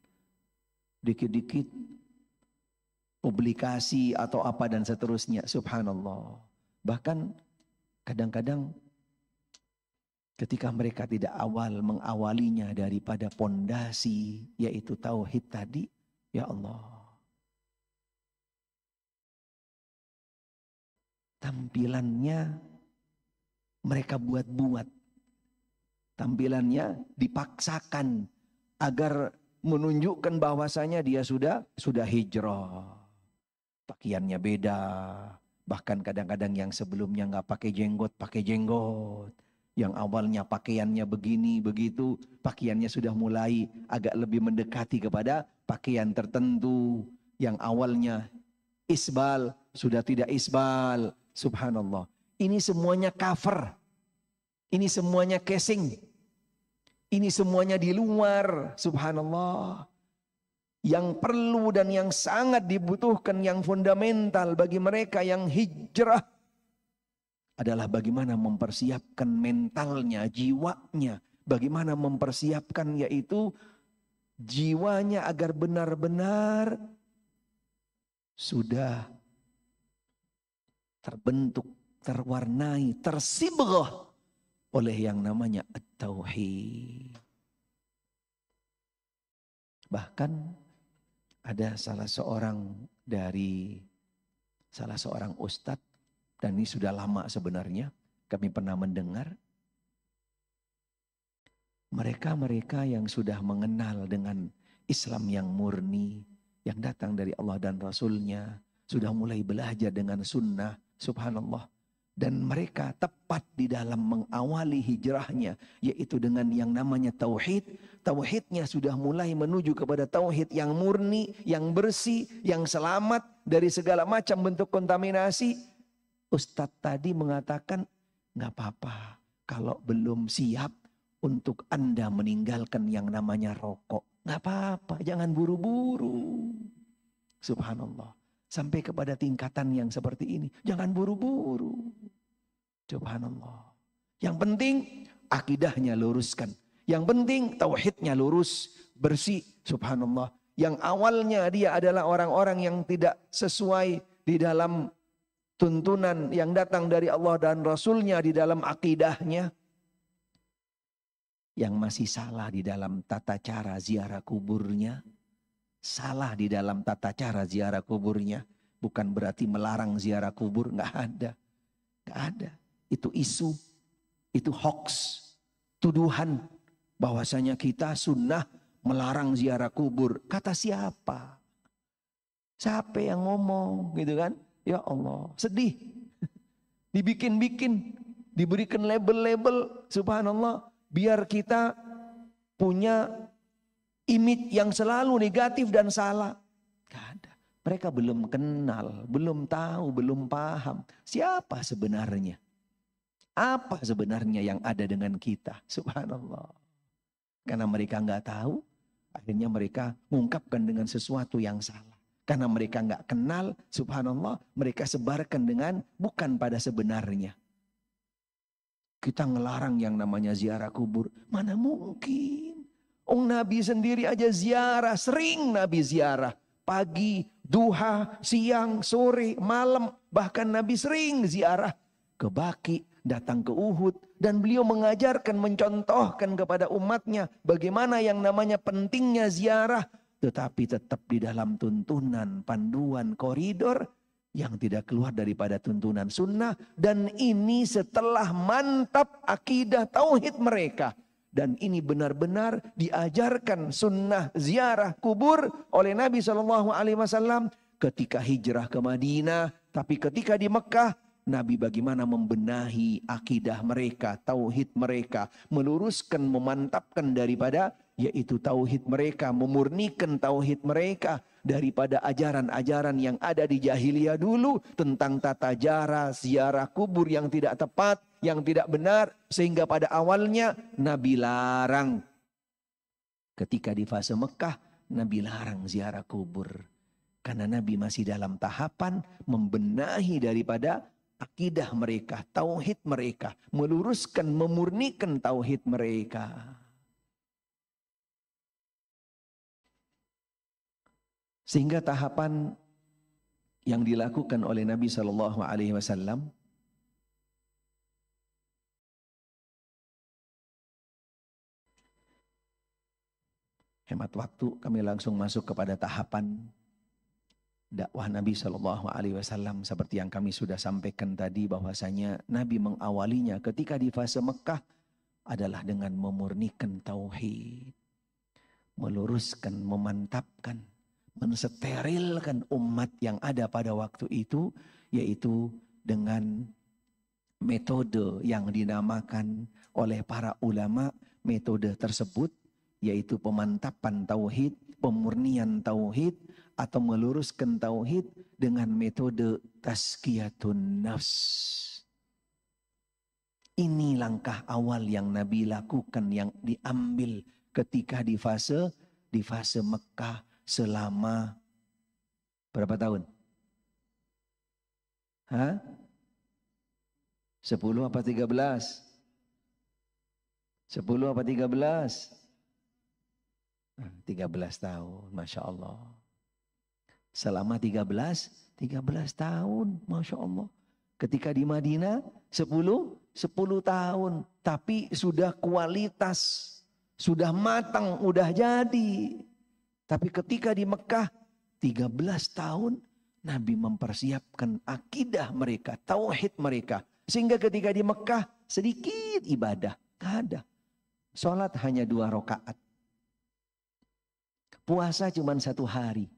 dikit-dikit publikasi atau apa dan seterusnya. Subhanallah. Bahkan kadang-kadang ketika mereka tidak mengawalinya daripada pondasi yaitu tauhid tadi, ya Allah. Tampilannya mereka buat-buat. Tampilannya dipaksakan agar menunjukkan bahwasanya dia sudah hijrah. Pakaiannya beda. Bahkan kadang-kadang yang sebelumnya nggak pakai jenggot. Yang awalnya pakaiannya begini, begitu. Pakaiannya sudah mulai agak lebih mendekati kepada pakaian tertentu. Yang awalnya isbal, sudah tidak isbal. Subhanallah. Ini semuanya cover. Ini semuanya casing. Ini semuanya di luar. Subhanallah. Yang perlu dan yang sangat dibutuhkan, yang fundamental bagi mereka yang hijrah adalah bagaimana mempersiapkan mentalnya, jiwanya. Bagaimana mempersiapkan yaitu jiwanya agar benar-benar sudah terbentuk, terwarnai, tersibghah oleh yang namanya at-tauhid. Bahkan ada salah seorang ustadz, dan ini sudah lama sebenarnya kami pernah mendengar. Mereka yang sudah mengenal dengan Islam yang murni, yang datang dari Allah dan Rasulnya, sudah mulai belajar dengan sunnah, subhanallah. Dan mereka tepat di dalam mengawali hijrahnya, yaitu dengan yang namanya tauhid. Tauhidnya sudah mulai menuju kepada tauhid yang murni, yang bersih, yang selamat dari segala macam bentuk kontaminasi. Ustadz tadi mengatakan, nggak apa-apa kalau belum siap untuk Anda meninggalkan yang namanya rokok. Nggak apa-apa, jangan buru-buru. Subhanallah. Sampai kepada tingkatan yang seperti ini. Jangan buru-buru. Subhanallah. Yang penting akidahnya luruskan. Yang penting tauhidnya lurus, bersih. Subhanallah. Yang awalnya dia adalah orang-orang yang tidak sesuai di dalam tuntunan yang datang dari Allah dan Rasulnya di dalam akidahnya. Yang masih salah di dalam tata cara ziarah kuburnya. Salah di dalam tata cara ziarah kuburnya. Bukan berarti melarang ziarah kubur. Nggak ada. Nggak ada. Itu isu. Itu hoax. Tuduhan. Bahwasanya kita sunnah melarang ziarah kubur. Kata siapa? Siapa yang ngomong gitu kan? Ya Allah. Sedih. Dibikin-bikin. Diberikan label-label. Subhanallah. Biar kita punya image yang selalu negatif dan salah. Gak ada. Mereka belum kenal, belum tahu, belum paham. Siapa sebenarnya? Apa sebenarnya yang ada dengan kita? Subhanallah. Karena mereka gak tahu, akhirnya mereka mengungkapkan dengan sesuatu yang salah. Karena mereka gak kenal, subhanallah, mereka sebarkan dengan bukan pada sebenarnya. Kita ngelarang yang namanya ziarah kubur. Mana mungkin? Nabi sendiri aja ziarah, sering Nabi ziarah. Pagi, duha, siang, sore, malam. Bahkan Nabi sering ziarah ke Baqi, datang ke Uhud. Dan beliau mengajarkan, mencontohkan kepada umatnya bagaimana yang namanya pentingnya ziarah. Tetapi tetap di dalam tuntunan, panduan, koridor yang tidak keluar daripada tuntunan sunnah. Dan ini setelah mantap akidah tauhid mereka. Dan ini benar-benar diajarkan sunnah ziarah kubur oleh Nabi SAW ketika hijrah ke Madinah. Tapi ketika di Mekah, Nabi bagaimana membenahi akidah mereka, tauhid mereka, meluruskan, memantapkan daripada yaitu tauhid mereka, memurnikan tauhid mereka daripada ajaran-ajaran yang ada di jahiliyah dulu tentang tata cara ziarah kubur yang tidak tepat, yang tidak benar, sehingga pada awalnya Nabi larang. Ketika di fase Mekah, Nabi larang ziarah kubur. Karena Nabi masih dalam tahapan membenahi daripada akidah mereka, tauhid mereka, meluruskan, memurnikan tauhid mereka. Sehingga tahapan yang dilakukan oleh Nabi SAW, hemat waktu, kami langsung masuk kepada tahapan dakwah Nabi SAW. Seperti yang kami sudah sampaikan tadi, bahwasanya Nabi mengawalinya ketika di fase Mekah adalah dengan memurnikan tauhid, meluruskan, memantapkan, mensterilkan umat yang ada pada waktu itu, yaitu dengan metode yang dinamakan oleh para ulama. Metode tersebut yaitu pemantapan tauhid, pemurnian tauhid, atau meluruskan tauhid dengan metode tazkiyatun nafs. Ini langkah awal yang Nabi lakukan, yang diambil ketika di fase Mekah selama berapa tahun? 10 apa 13? 10 apa 13? 13 tahun, Masya Allah. Selama 13 tahun, Masya Allah. Ketika di Madinah 10 tahun. Tapi sudah kualitas, sudah matang, udah jadi. Tapi ketika di Mekah 13 tahun Nabi mempersiapkan akidah mereka, tauhid mereka. Sehingga ketika di Mekah sedikit ibadah, gak ada. Sholat hanya 2 rakaat. Puasa cuma 1 hari.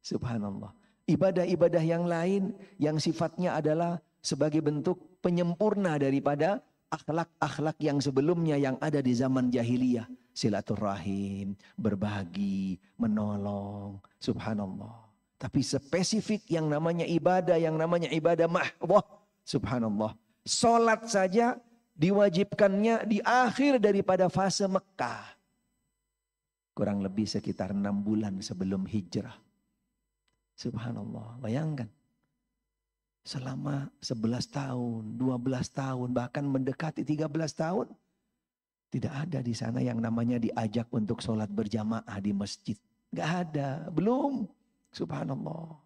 Subhanallah. Ibadah-ibadah yang lain yang sifatnya adalah sebagai bentuk penyempurna daripada akhlak-akhlak yang sebelumnya yang ada di zaman jahiliyah. Silaturahim, berbagi, menolong. Subhanallah. Tapi spesifik yang namanya ibadah mahwah. Subhanallah. Salat saja diwajibkannya di akhir daripada fase Mekah. Kurang lebih sekitar 6 bulan sebelum hijrah. Subhanallah. Bayangkan. Selama 11 tahun, 12 tahun, bahkan mendekati 13 tahun. Tidak ada di sana yang namanya diajak untuk sholat berjamaah di masjid. Gak ada, belum. Subhanallah.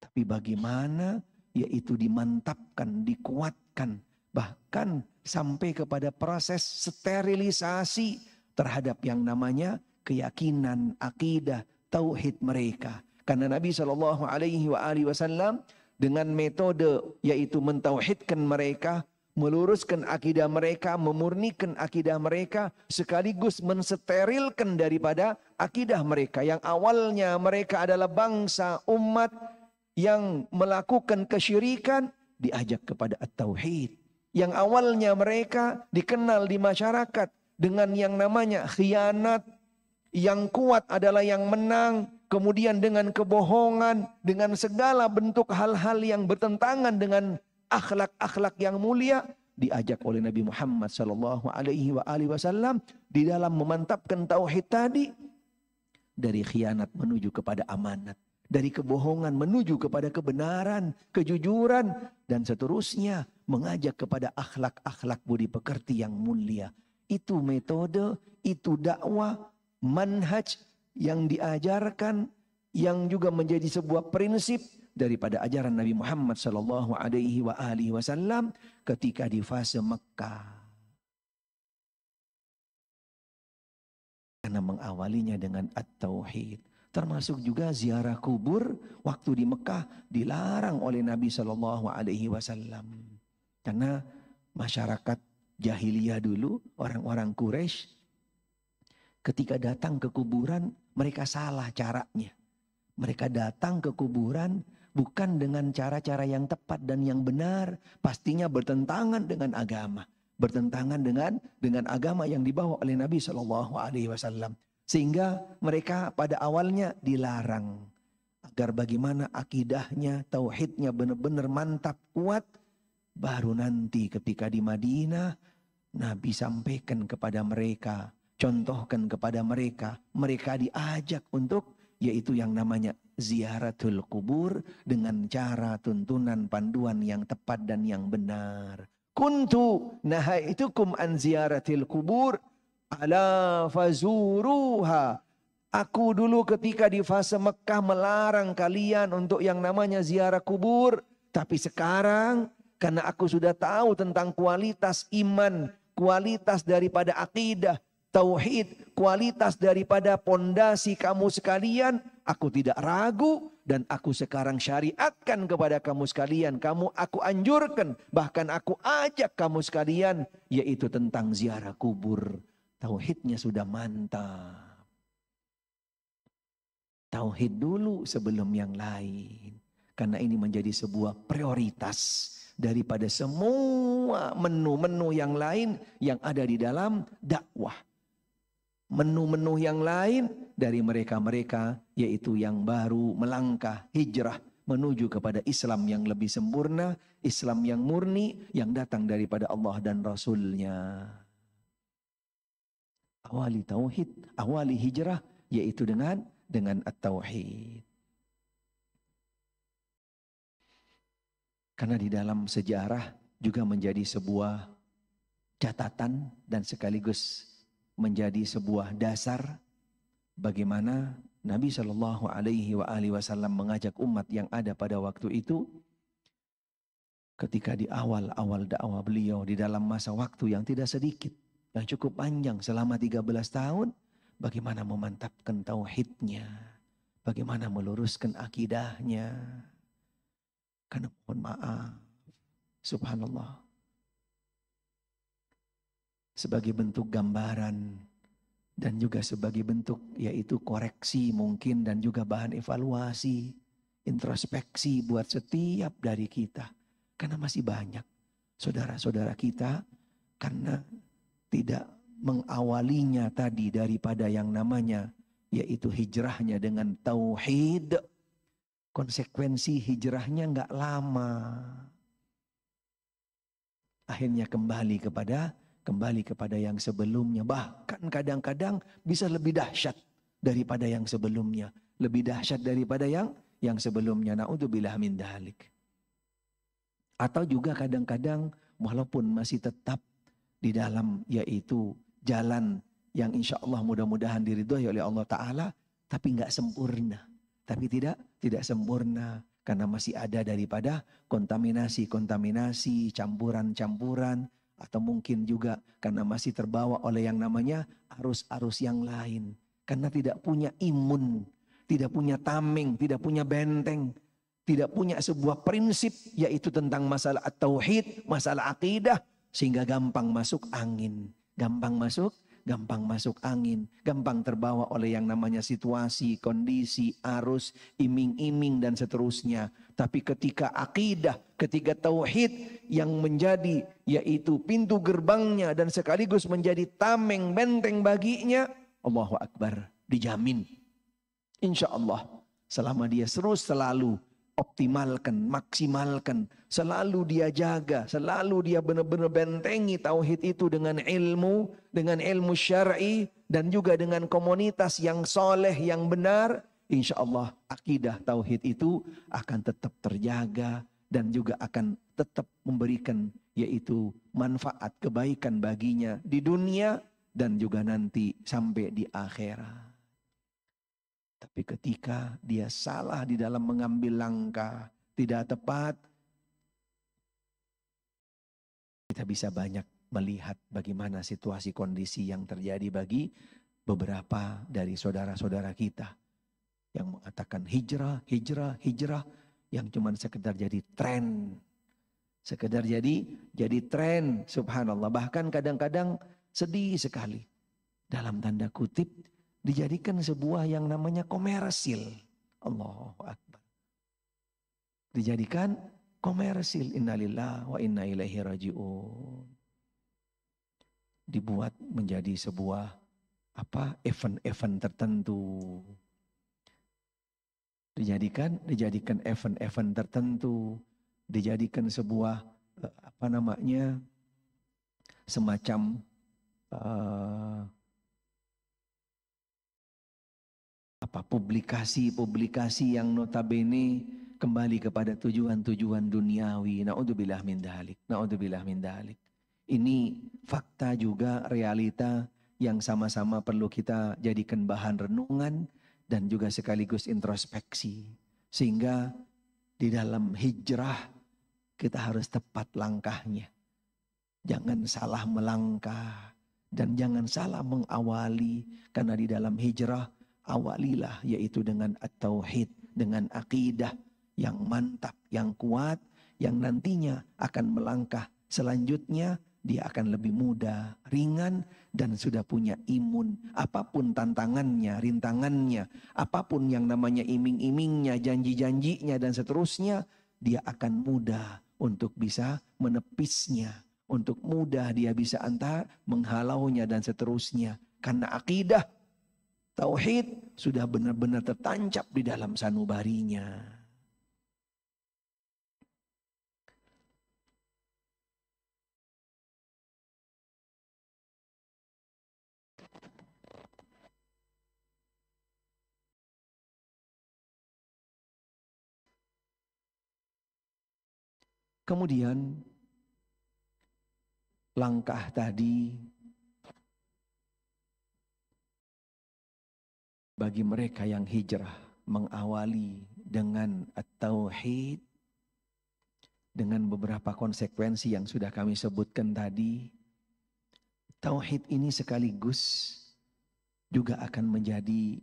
Tapi bagaimana yaitu dimantapkan, dikuatkan. Bahkan sampai kepada proses sterilisasi terhadap yang namanya keyakinan, akidah, tauhid mereka. Karena Nabi SAW dengan metode yaitu mentauhidkan mereka, meluruskan akidah mereka, memurnikan akidah mereka, sekaligus mensterilkan daripada akidah mereka. Yang awalnya mereka adalah bangsa, umat yang melakukan kesyirikan, diajak kepada at-tauhid. Yang awalnya mereka dikenal di masyarakat dengan yang namanya khianat, yang kuat adalah yang menang, kemudian dengan kebohongan, dengan segala bentuk hal-hal yang bertentangan dengan akhlak-akhlak yang mulia, diajak oleh Nabi Muhammad SAW di dalam memantapkan tauhid tadi, dari khianat menuju kepada amanat, dari kebohongan menuju kepada kebenaran, kejujuran, dan seterusnya, mengajak kepada akhlak-akhlak budi pekerti yang mulia. Itu metode, itu dakwah, manhaj yang diajarkan, yang juga menjadi sebuah prinsip daripada ajaran Nabi Muhammad sallallahu alaihi wasallam ketika di fase Mekah. Karena mengawalinya dengan at-tauhid. Termasuk juga ziarah kubur waktu di Mekah dilarang oleh Nabi sallallahu alaihi wasallam. Karena masyarakat jahiliyah dulu, orang-orang Quraisy, ketika datang ke kuburan, mereka salah caranya. Mereka datang ke kuburan bukan dengan cara-cara yang tepat dan yang benar. Pastinya bertentangan dengan agama. Bertentangan dengan agama yang dibawa oleh Nabi SAW. Sehingga mereka pada awalnya dilarang. Agar bagaimana akidahnya, tauhidnya benar-benar mantap, kuat. Baru nanti ketika di Madinah, Nabi sampaikan kepada mereka, contohkan kepada mereka, mereka diajak untuk yaitu yang namanya ziaratul kubur dengan cara tuntunan panduan yang tepat dan yang benar. Kuntu nahaitukum an ziyaratil kubur ala fazuruha. Aku dulu ketika di fase Mekah melarang kalian untuk yang namanya ziarah kubur, tapi sekarang karena aku sudah tahu tentang kualitas iman, kualitas daripada akidah, tauhid, kualitas daripada pondasi kamu sekalian, aku tidak ragu dan aku sekarang syariatkan kepada kamu sekalian, aku anjurkan, bahkan aku ajak kamu sekalian, yaitu tentang ziarah kubur. Tauhidnya sudah mantap. Tauhid dulu sebelum yang lain. Karena ini menjadi sebuah prioritas daripada semua menu-menu yang lain yang ada di dalam dakwah. Menu-menu yang lain dari mereka-mereka yaitu yang baru melangkah hijrah menuju kepada Islam yang lebih sempurna, Islam yang murni yang datang daripada Allah dan Rasulnya. Awali tauhid, awali hijrah yaitu dengan at-tauhid. Karena di dalam sejarah juga menjadi sebuah catatan dan sekaligus menjadi sebuah dasar bagaimana Nabi Shallallahu Alaihi Wasallam mengajak umat yang ada pada waktu itu ketika di awal-awal dakwah beliau di dalam masa waktu yang tidak sedikit, yang cukup panjang selama 13 tahun, bagaimana memantapkan tauhidnya, bagaimana meluruskan akidahnya. Karena mohon maaf, subhanallah, sebagai bentuk gambaran dan juga sebagai bentuk yaitu koreksi mungkin dan juga bahan evaluasi, introspeksi buat setiap dari kita. Karena masih banyak saudara-saudara kita karena tidak mengawalinya tadi daripada yang namanya yaitu hijrahnya dengan tauhid. Konsekuensi hijrahnya enggak lama. Akhirnya kembali kepada yang sebelumnya. Bahkan kadang-kadang bisa lebih dahsyat daripada yang sebelumnya. Lebih dahsyat daripada yang sebelumnya. Na'udzubillah min dzalik. Atau juga kadang-kadang walaupun masih tetap di dalam yaitu jalan yang insya Allah mudah-mudahan diridhoi oleh Allah Ta'ala. Tapi enggak sempurna. Tapi tidak sempurna. Karena masih ada daripada kontaminasi, campuran-campuran. Atau mungkin juga karena masih terbawa oleh yang namanya arus-arus yang lain. Karena tidak punya imun, tidak punya tameng, tidak punya benteng. Tidak punya sebuah prinsip yaitu tentang masalah tauhid, masalah akidah. Sehingga gampang masuk angin. Gampang masuk angin, gampang terbawa oleh yang namanya situasi, kondisi, arus, iming-iming dan seterusnya. Tapi ketika akidah, ketika tauhid yang menjadi yaitu pintu gerbangnya dan sekaligus menjadi tameng benteng baginya, Allahu Akbar, dijamin. Insya Allah selama dia selalu optimalkan, maksimalkan, selalu dia jaga, selalu dia benar-benar bentengi tauhid itu dengan ilmu syar'i dan juga dengan komunitas yang soleh, yang benar. Insya Allah akidah tauhid itu akan tetap terjaga dan juga akan tetap memberikan yaitu manfaat kebaikan baginya di dunia dan juga nanti sampai di akhirat. Tapi ketika dia salah di dalam mengambil langkah, tidak tepat, kita bisa banyak melihat bagaimana situasi kondisi yang terjadi bagi beberapa dari saudara-saudara kita yang mengatakan hijrah, hijrah, hijrah, yang cuma sekedar jadi tren. Sekedar jadi tren, subhanallah. Bahkan kadang-kadang sedih sekali. Dalam tanda kutip, dijadikan sebuah yang namanya komersil. Allahu Akbar. Dijadikan komersil. Innalillah wa inna ilaihi raji'un. Dibuat menjadi sebuah event-event tertentu. Dijadikan event-event tertentu. Dijadikan sebuah semacam publikasi yang notabene kembali kepada tujuan-tujuan duniawi. Naudzubillah min dzalik. Naudzubillah min dzalik. Ini fakta juga realita yang sama-sama perlu kita jadikan bahan renungan dan juga sekaligus introspeksi. Sehingga di dalam hijrah kita harus tepat langkahnya. Jangan salah melangkah dan jangan salah mengawali, karena di dalam hijrah awalilah yaitu dengan at-tauhid, dengan akidah yang mantap, yang kuat, yang nantinya akan melangkah selanjutnya. Dia akan lebih mudah, ringan, dan sudah punya imun. Apapun tantangannya, rintangannya, apapun yang namanya iming-imingnya, janji-janjinya, dan seterusnya, dia akan mudah untuk bisa menepisnya. Untuk mudah dia bisa menghalaunya dan seterusnya. Karena akidah, tauhid sudah benar-benar tertancap di dalam sanubarinya. Kemudian langkah tadi bagi mereka yang hijrah mengawali dengan at-tauhid, dengan beberapa konsekuensi yang sudah kami sebutkan tadi. Tauhid ini sekaligus juga akan menjadi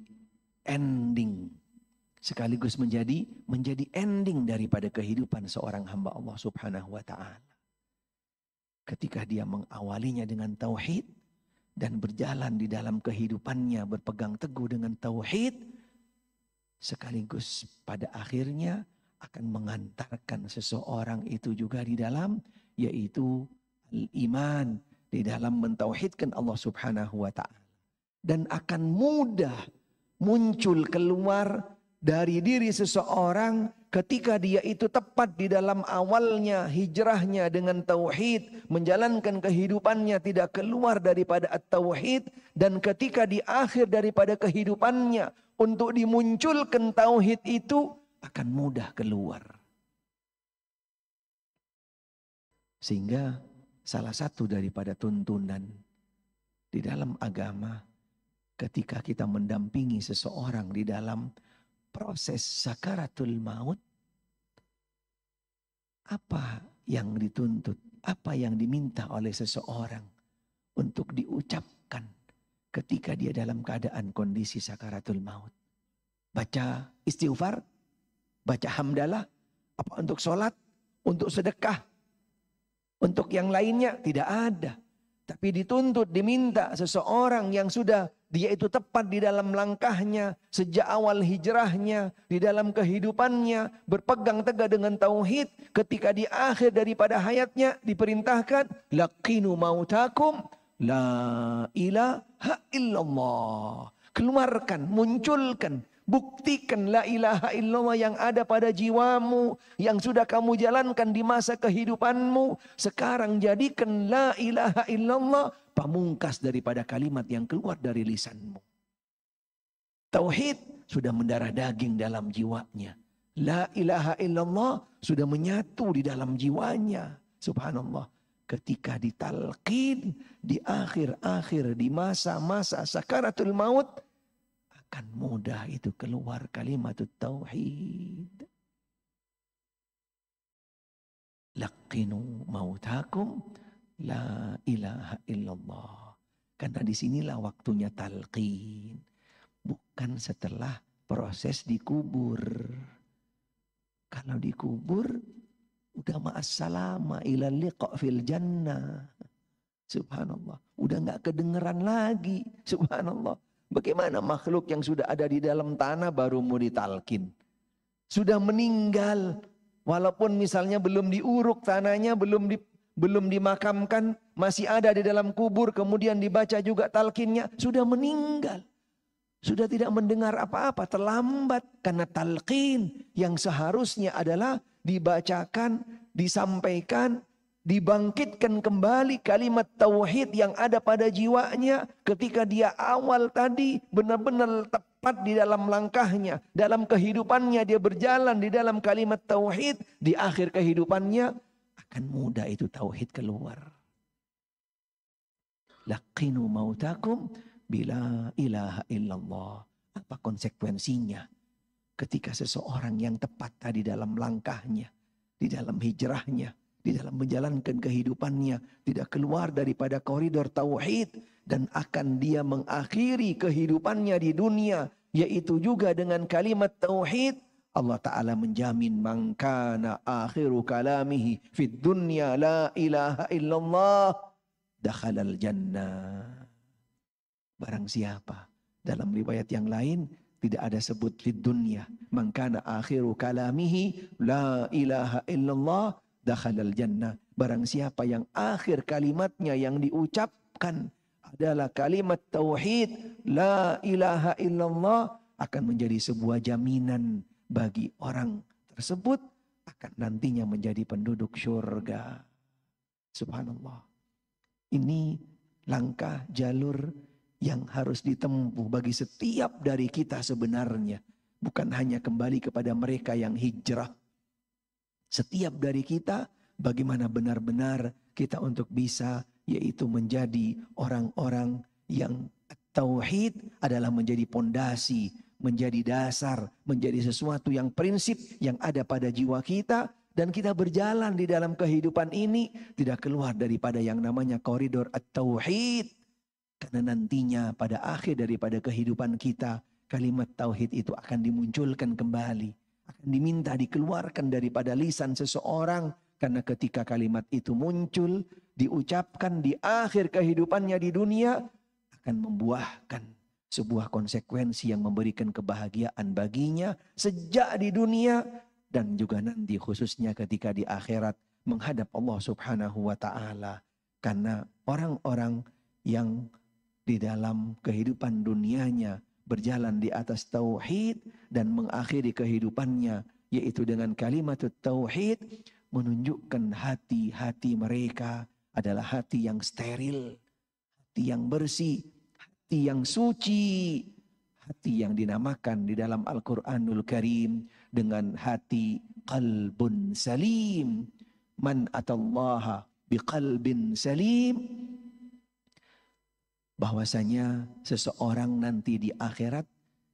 ending, sekaligus menjadi ending daripada kehidupan seorang hamba Allah Subhanahu wa ta'ala. Ketika dia mengawalinya dengan tauhid dan berjalan di dalam kehidupannya berpegang teguh dengan tauhid, sekaligus pada akhirnya akan mengantarkan seseorang itu juga di dalam, yaitu iman, di dalam mentauhidkan Allah Subhanahu wa ta'ala. Dan akan mudah muncul keluar dari diri seseorang ketika dia itu tepat di dalam awalnya hijrahnya dengan tauhid, menjalankan kehidupannya tidak keluar daripada at-tauhid, dan ketika di akhir daripada kehidupannya untuk dimunculkan tauhid itu akan mudah keluar. Sehingga salah satu daripada tuntunan di dalam agama ketika kita mendampingi seseorang di dalam proses sakaratul maut, apa yang dituntut, apa yang diminta oleh seseorang untuk diucapkan ketika dia dalam keadaan kondisi sakaratul maut? Baca istighfar, baca hamdalah, apa untuk sholat, untuk sedekah, untuk yang lainnya? Tidak ada. Tapi dituntut, diminta seseorang yang sudah dia itu tepat di dalam langkahnya, sejak awal hijrahnya, di dalam kehidupannya, berpegang teguh dengan tauhid, ketika di akhir daripada hayatnya diperintahkan, laqinu mautakum, la ilaha illallah. Keluarkan, munculkan, buktikan la ilaha illallah yang ada pada jiwamu, yang sudah kamu jalankan di masa kehidupanmu. Sekarang jadikan la ilaha illallah pamungkas daripada kalimat yang keluar dari lisanmu. Tauhid sudah mendarah daging dalam jiwanya. La ilaha illallah sudah menyatu di dalam jiwanya. Subhanallah. Ketika ditalqin di akhir-akhir, di masa-masa sakaratul maut, akan mudah itu keluar kalimat tauhid. Laqinu mautakum la ilaha illallah. Karena disinilah waktunya talqin. Bukan setelah proses dikubur. Kalau dikubur, udah ma'assalama ila liqa fil jannah. Subhanallah. Udah gak kedengeran lagi. Subhanallah. Bagaimana makhluk yang sudah ada di dalam tanah baru mau ditalkin. Sudah meninggal. Walaupun misalnya belum diuruk tanahnya, belum dimakamkan, masih ada di dalam kubur, kemudian dibaca juga talqinnya, sudah meninggal. Sudah tidak mendengar apa-apa, terlambat. Karena talqin yang seharusnya adalah dibacakan, disampaikan, dibangkitkan kembali kalimat tauhid yang ada pada jiwanya. Ketika dia awal tadi benar-benar tepat di dalam langkahnya. Dalam kehidupannya dia berjalan di dalam kalimat tauhid. Di akhir kehidupannya akan mudah itu tauhid keluar. Laqinu mautakum bila ilaha illallah. Apa konsekuensinya ketika seseorang yang tepat tadi dalam langkahnya, di dalam hijrahnya, di dalam menjalankan kehidupannya, tidak keluar daripada koridor tauhid, dan akan dia mengakhiri kehidupannya di dunia, yaitu juga dengan kalimat tauhid. Allah Ta'ala menjamin, man kana akhiru kalamihi fid dunya la ilaha illallah dakhalal jannah. Barang siapa, dalam riwayat yang lain tidak ada sebut fid dunya, man kana akhiru kalamihi la ilaha illallah dakhalal jannah. Barang siapa yang akhir kalimatnya yang diucapkan adalah kalimat tauhid la ilaha illallah, akan menjadi sebuah jaminan bagi orang tersebut akan nantinya menjadi penduduk syurga. Subhanallah. Ini langkah jalur yang harus ditempuh bagi setiap dari kita sebenarnya. Bukan hanya kembali kepada mereka yang hijrah. Setiap dari kita bagaimana benar-benar kita untuk bisa yaitu menjadi orang-orang yang tauhid adalah menjadi pondasi, menjadi dasar, menjadi sesuatu yang prinsip yang ada pada jiwa kita. Dan kita berjalan di dalam kehidupan ini tidak keluar daripada yang namanya koridor at-tauhid. Karena nantinya pada akhir daripada kehidupan kita, kalimat tauhid itu akan dimunculkan kembali. Akan diminta dikeluarkan daripada lisan seseorang. Karena ketika kalimat itu muncul, diucapkan di akhir kehidupannya di dunia, akan membuahkan sebuah konsekuensi yang memberikan kebahagiaan baginya sejak di dunia. Dan juga nanti khususnya ketika di akhirat menghadap Allah Subhanahu wa ta'ala. Karena orang-orang yang di dalam kehidupan dunianya berjalan di atas tauhid dan mengakhiri kehidupannya yaitu dengan kalimat tauhid, menunjukkan hati-hati mereka adalah hati yang steril, hati yang bersih, hati yang suci, hati yang dinamakan di dalam Al-Quranul Karim dengan hati qalbun salim. Man atallaha biqalbin salim, bahwasanya seseorang nanti di akhirat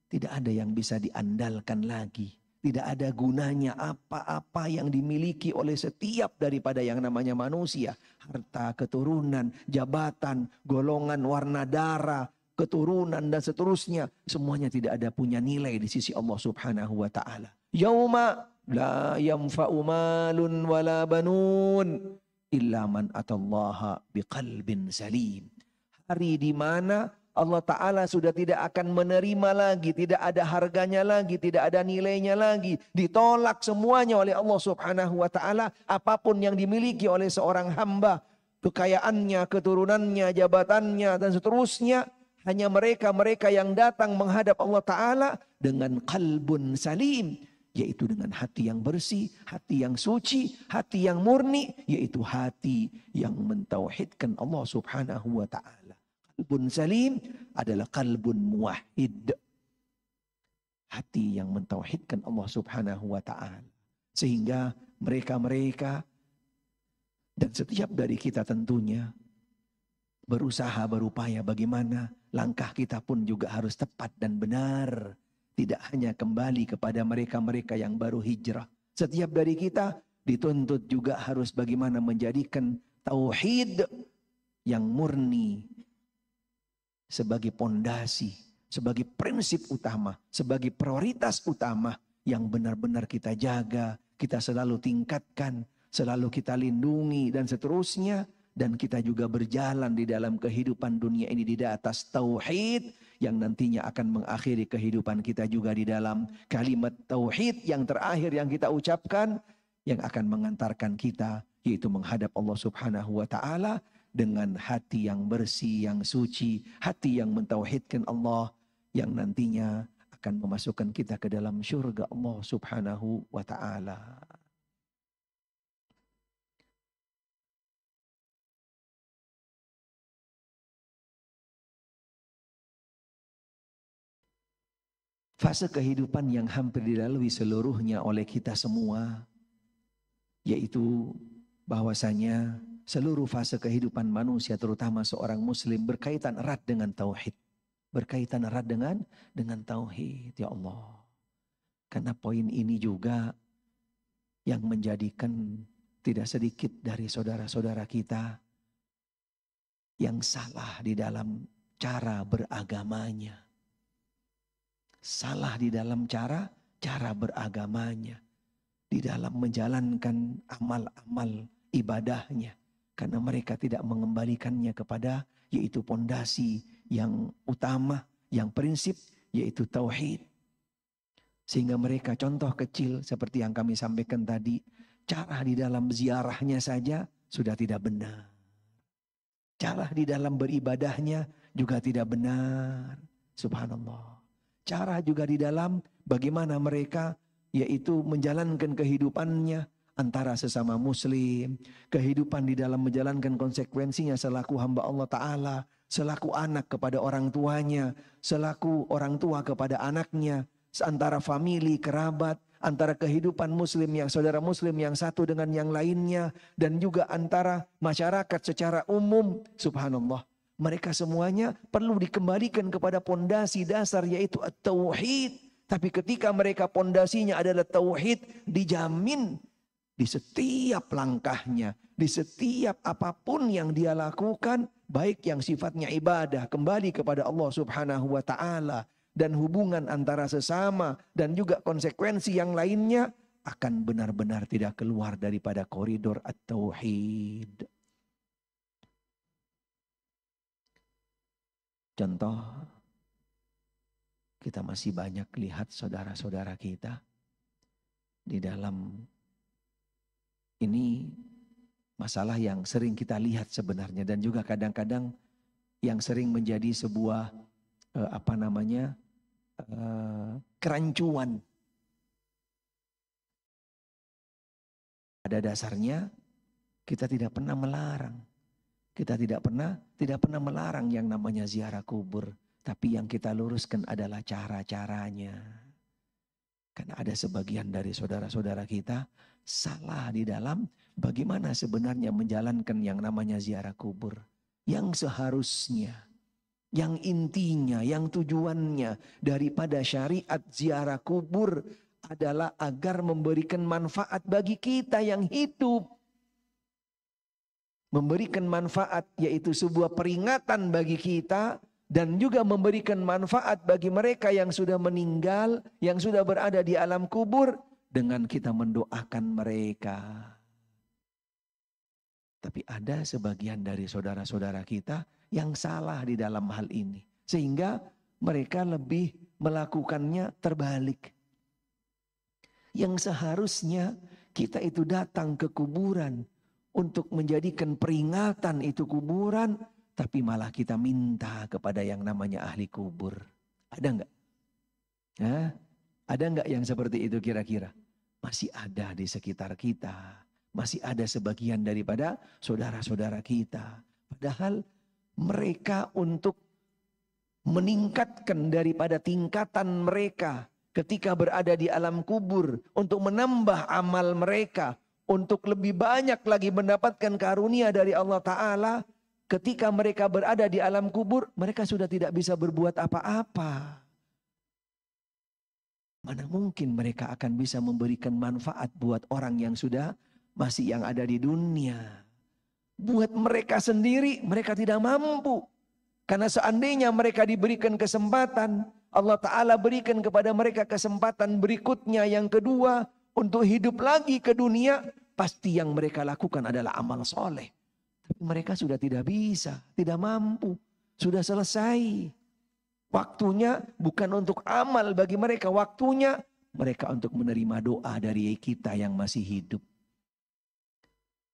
tidak ada yang bisa diandalkan lagi. Tidak ada gunanya apa-apa yang dimiliki oleh setiap daripada yang namanya manusia. Harta, keturunan, jabatan, golongan, warna darah, keturunan dan seterusnya. Semuanya tidak ada punya nilai di sisi Allah Subhanahu wa ta'ala. Yauma la yanfa'u malun wala banun illa man atallaha biqalbin salim. Hari di mana Allah Ta'ala sudah tidak akan menerima lagi, tidak ada harganya lagi, tidak ada nilainya lagi. Ditolak semuanya oleh Allah Subhanahu wa ta'ala. Apapun yang dimiliki oleh seorang hamba, kekayaannya, keturunannya, jabatannya, dan seterusnya. Hanya mereka-mereka yang datang menghadap Allah Ta'ala dengan qalbun salim. Yaitu dengan hati yang bersih, hati yang suci, hati yang murni. Yaitu hati yang mentauhidkan Allah Subhanahu wa ta'ala. Qalbun salim adalah qalbun muwahhid. Hati yang mentauhidkan Allah Subhanahu wa ta'ala. Sehingga mereka-mereka dan setiap dari kita tentunya berusaha, berupaya bagaimana langkah kita pun juga harus tepat dan benar. Tidak hanya kembali kepada mereka-mereka yang baru hijrah. Setiap dari kita dituntut juga harus bagaimana menjadikan tauhid yang murni sebagai pondasi, sebagai prinsip utama, sebagai prioritas utama yang benar-benar kita jaga, kita selalu tingkatkan, selalu kita lindungi dan seterusnya. Dan kita juga berjalan di dalam kehidupan dunia ini di atas tauhid yang nantinya akan mengakhiri kehidupan kita juga di dalam kalimat tauhid yang terakhir yang kita ucapkan yang akan mengantarkan kita yaitu menghadap Allah Subhanahu wa taala dengan hati yang bersih, yang suci, hati yang mentauhidkan Allah yang nantinya akan memasukkan kita ke dalam syurga Allah Subhanahu wa taala. Fase kehidupan yang hampir dilalui seluruhnya oleh kita semua, yaitu bahwasanya seluruh fase kehidupan manusia terutama seorang muslim berkaitan erat dengan tauhid. Berkaitan erat dengan tauhid, ya Allah. Karena poin ini juga yang menjadikan tidak sedikit dari saudara-saudara kita yang salah di dalam cara beragamanya. Salah di dalam cara beragamanya. Di dalam menjalankan amal-amal ibadahnya. Karena mereka tidak mengembalikannya kepada yaitu pondasi yang utama, yang prinsip yaitu tauhid. Sehingga mereka contoh kecil seperti yang kami sampaikan tadi. Cara di dalam ziarahnya saja sudah tidak benar. Cara di dalam beribadahnya juga tidak benar. Subhanallah. Cara juga di dalam bagaimana mereka yaitu menjalankan kehidupannya antara sesama muslim. Kehidupan di dalam menjalankan konsekuensinya selaku hamba Allah Ta'ala. Selaku anak kepada orang tuanya. Selaku orang tua kepada anaknya. Antara famili, kerabat. Antara kehidupan muslim yang saudara muslim yang satu dengan yang lainnya. Dan juga antara masyarakat secara umum. Subhanallah. Mereka semuanya perlu dikembalikan kepada pondasi dasar yaitu at-tauhid. Tapi ketika mereka pondasinya adalah tauhid, dijamin di setiap langkahnya, di setiap apapun yang dia lakukan, baik yang sifatnya ibadah, kembali kepada Allah Subhanahu wa taala dan hubungan antara sesama dan juga konsekuensi yang lainnya akan benar-benar tidak keluar daripada koridor at-tauhid. Contoh, kita masih banyak lihat saudara-saudara kita di dalam ini masalah yang sering kita lihat sebenarnya dan juga kadang-kadang yang sering menjadi sebuah kerancuan. Pada dasarnya kita tidak pernah melarang. Kita tidak pernah melarang yang namanya ziarah kubur. Tapi yang kita luruskan adalah cara-caranya. Karena ada sebagian dari saudara-saudara kita salah di dalam bagaimana sebenarnya menjalankan yang namanya ziarah kubur. Yang seharusnya, yang intinya, yang tujuannya daripada syariat ziarah kubur adalah agar memberikan manfaat bagi kita yang hidup. Memberikan manfaat yaitu sebuah peringatan bagi kita dan juga memberikan manfaat bagi mereka yang sudah meninggal, yang sudah berada di alam kubur dengan kita mendoakan mereka. Tapi ada sebagian dari saudara-saudara kita yang salah di dalam hal ini. Sehingga mereka lebih melakukannya terbalik. Yang seharusnya kita itu datang ke kuburan untuk menjadikan peringatan itu kuburan, tapi malah kita minta kepada yang namanya ahli kubur. Ada enggak? Ada enggak yang seperti itu kira-kira? Masih ada di sekitar kita. Masih ada sebagian daripada saudara-saudara kita. Padahal mereka untuk meningkatkan daripada tingkatan mereka ketika berada di alam kubur, untuk menambah amal mereka, untuk lebih banyak lagi mendapatkan karunia dari Allah Ta'ala, Ketika mereka berada di alam kubur, mereka sudah tidak bisa berbuat apa-apa. Mana mungkin mereka akan bisa memberikan manfaat buat orang yang sudah masih yang ada di dunia. Buat mereka sendiri, mereka tidak mampu. Karena seandainya mereka diberikan kesempatan, Allah Ta'ala berikan kepada mereka kesempatan berikutnya yang kedua, untuk hidup lagi ke dunia, pasti yang mereka lakukan adalah amal soleh. Tapi mereka sudah tidak bisa, tidak mampu, sudah selesai. Waktunya bukan untuk amal bagi mereka, waktunya mereka untuk menerima doa dari kita yang masih hidup.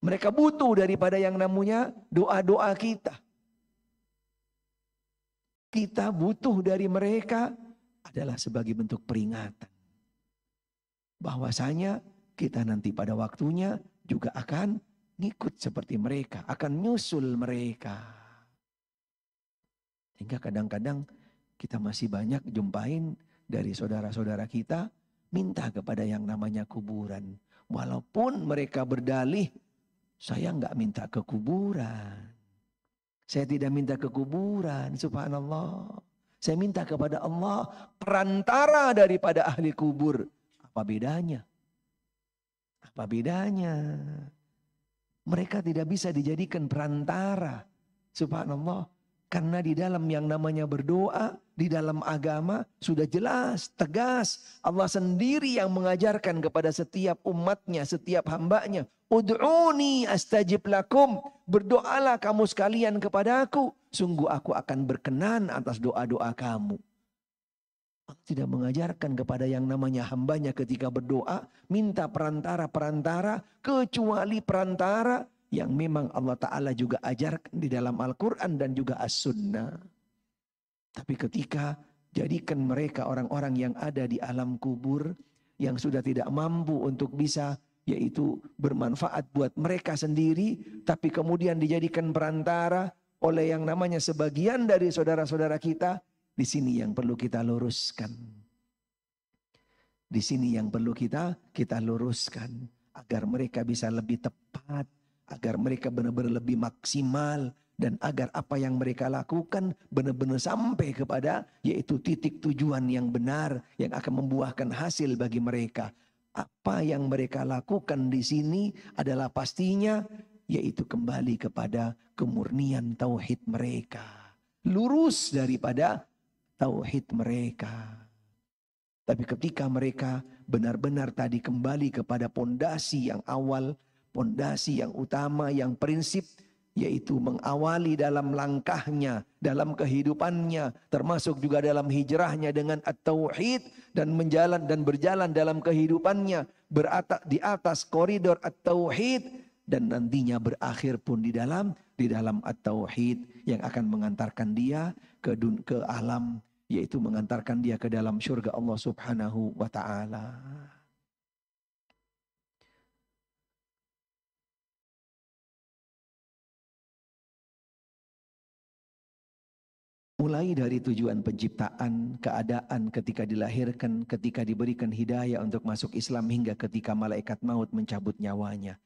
Mereka butuh daripada yang namanya doa-doa kita. Kita butuh dari mereka adalah sebagai bentuk peringatan. Bahwasanya kita nanti pada waktunya juga akan ngikut seperti mereka, akan nyusul mereka. Hingga kadang-kadang kita masih banyak jumpain dari saudara-saudara kita minta kepada yang namanya kuburan. Walaupun mereka berdalih, saya enggak minta ke kuburan. Saya tidak minta ke kuburan, subhanallah. Saya minta kepada Allah, perantara daripada ahli kubur. Apa bedanya? Apa bedanya? Mereka tidak bisa dijadikan perantara. Subhanallah. Karena di dalam yang namanya berdoa, di dalam agama sudah jelas, tegas. Allah sendiri yang mengajarkan kepada setiap umatnya, setiap hambanya. Ud'uni astajib lakum. Berdoalah kamu sekalian kepada aku. Sungguh aku akan berkenan atas doa-doa kamu. Allah tidak mengajarkan kepada yang namanya hambanya ketika berdoa. Minta perantara-perantara kecuali perantara yang memang Allah Ta'ala juga ajarkan di dalam Al-Quran dan juga As-Sunnah. Tapi ketika jadikan mereka orang-orang yang ada di alam kubur, yang sudah tidak mampu untuk bisa yaitu bermanfaat buat mereka sendiri, tapi kemudian dijadikan perantara oleh yang namanya sebagian dari saudara-saudara kita, di sini yang perlu kita luruskan. Di sini yang perlu kita luruskan agar mereka bisa lebih tepat, agar mereka benar-benar lebih maksimal, dan agar apa yang mereka lakukan benar-benar sampai kepada yaitu titik tujuan yang benar yang akan membuahkan hasil bagi mereka. Apa yang mereka lakukan di sini adalah pastinya yaitu kembali kepada kemurnian tauhid mereka. Lurus daripada tauhid mereka. Tapi ketika mereka benar-benar tadi kembali kepada pondasi yang awal, pondasi yang utama, yang prinsip, yaitu mengawali dalam langkahnya, dalam kehidupannya, termasuk juga dalam hijrahnya dengan at-tauhid, dan berjalan dalam kehidupannya di atas koridor at-tauhid, dan nantinya berakhir pun di dalam at-tauhid yang akan mengantarkan dia ke alam, yaitu mengantarkan dia ke dalam syurga Allah Subhanahu wa ta'ala. Mulai dari tujuan penciptaan, keadaan ketika dilahirkan, ketika diberikan hidayah untuk masuk Islam, hingga ketika malaikat maut mencabut nyawanya.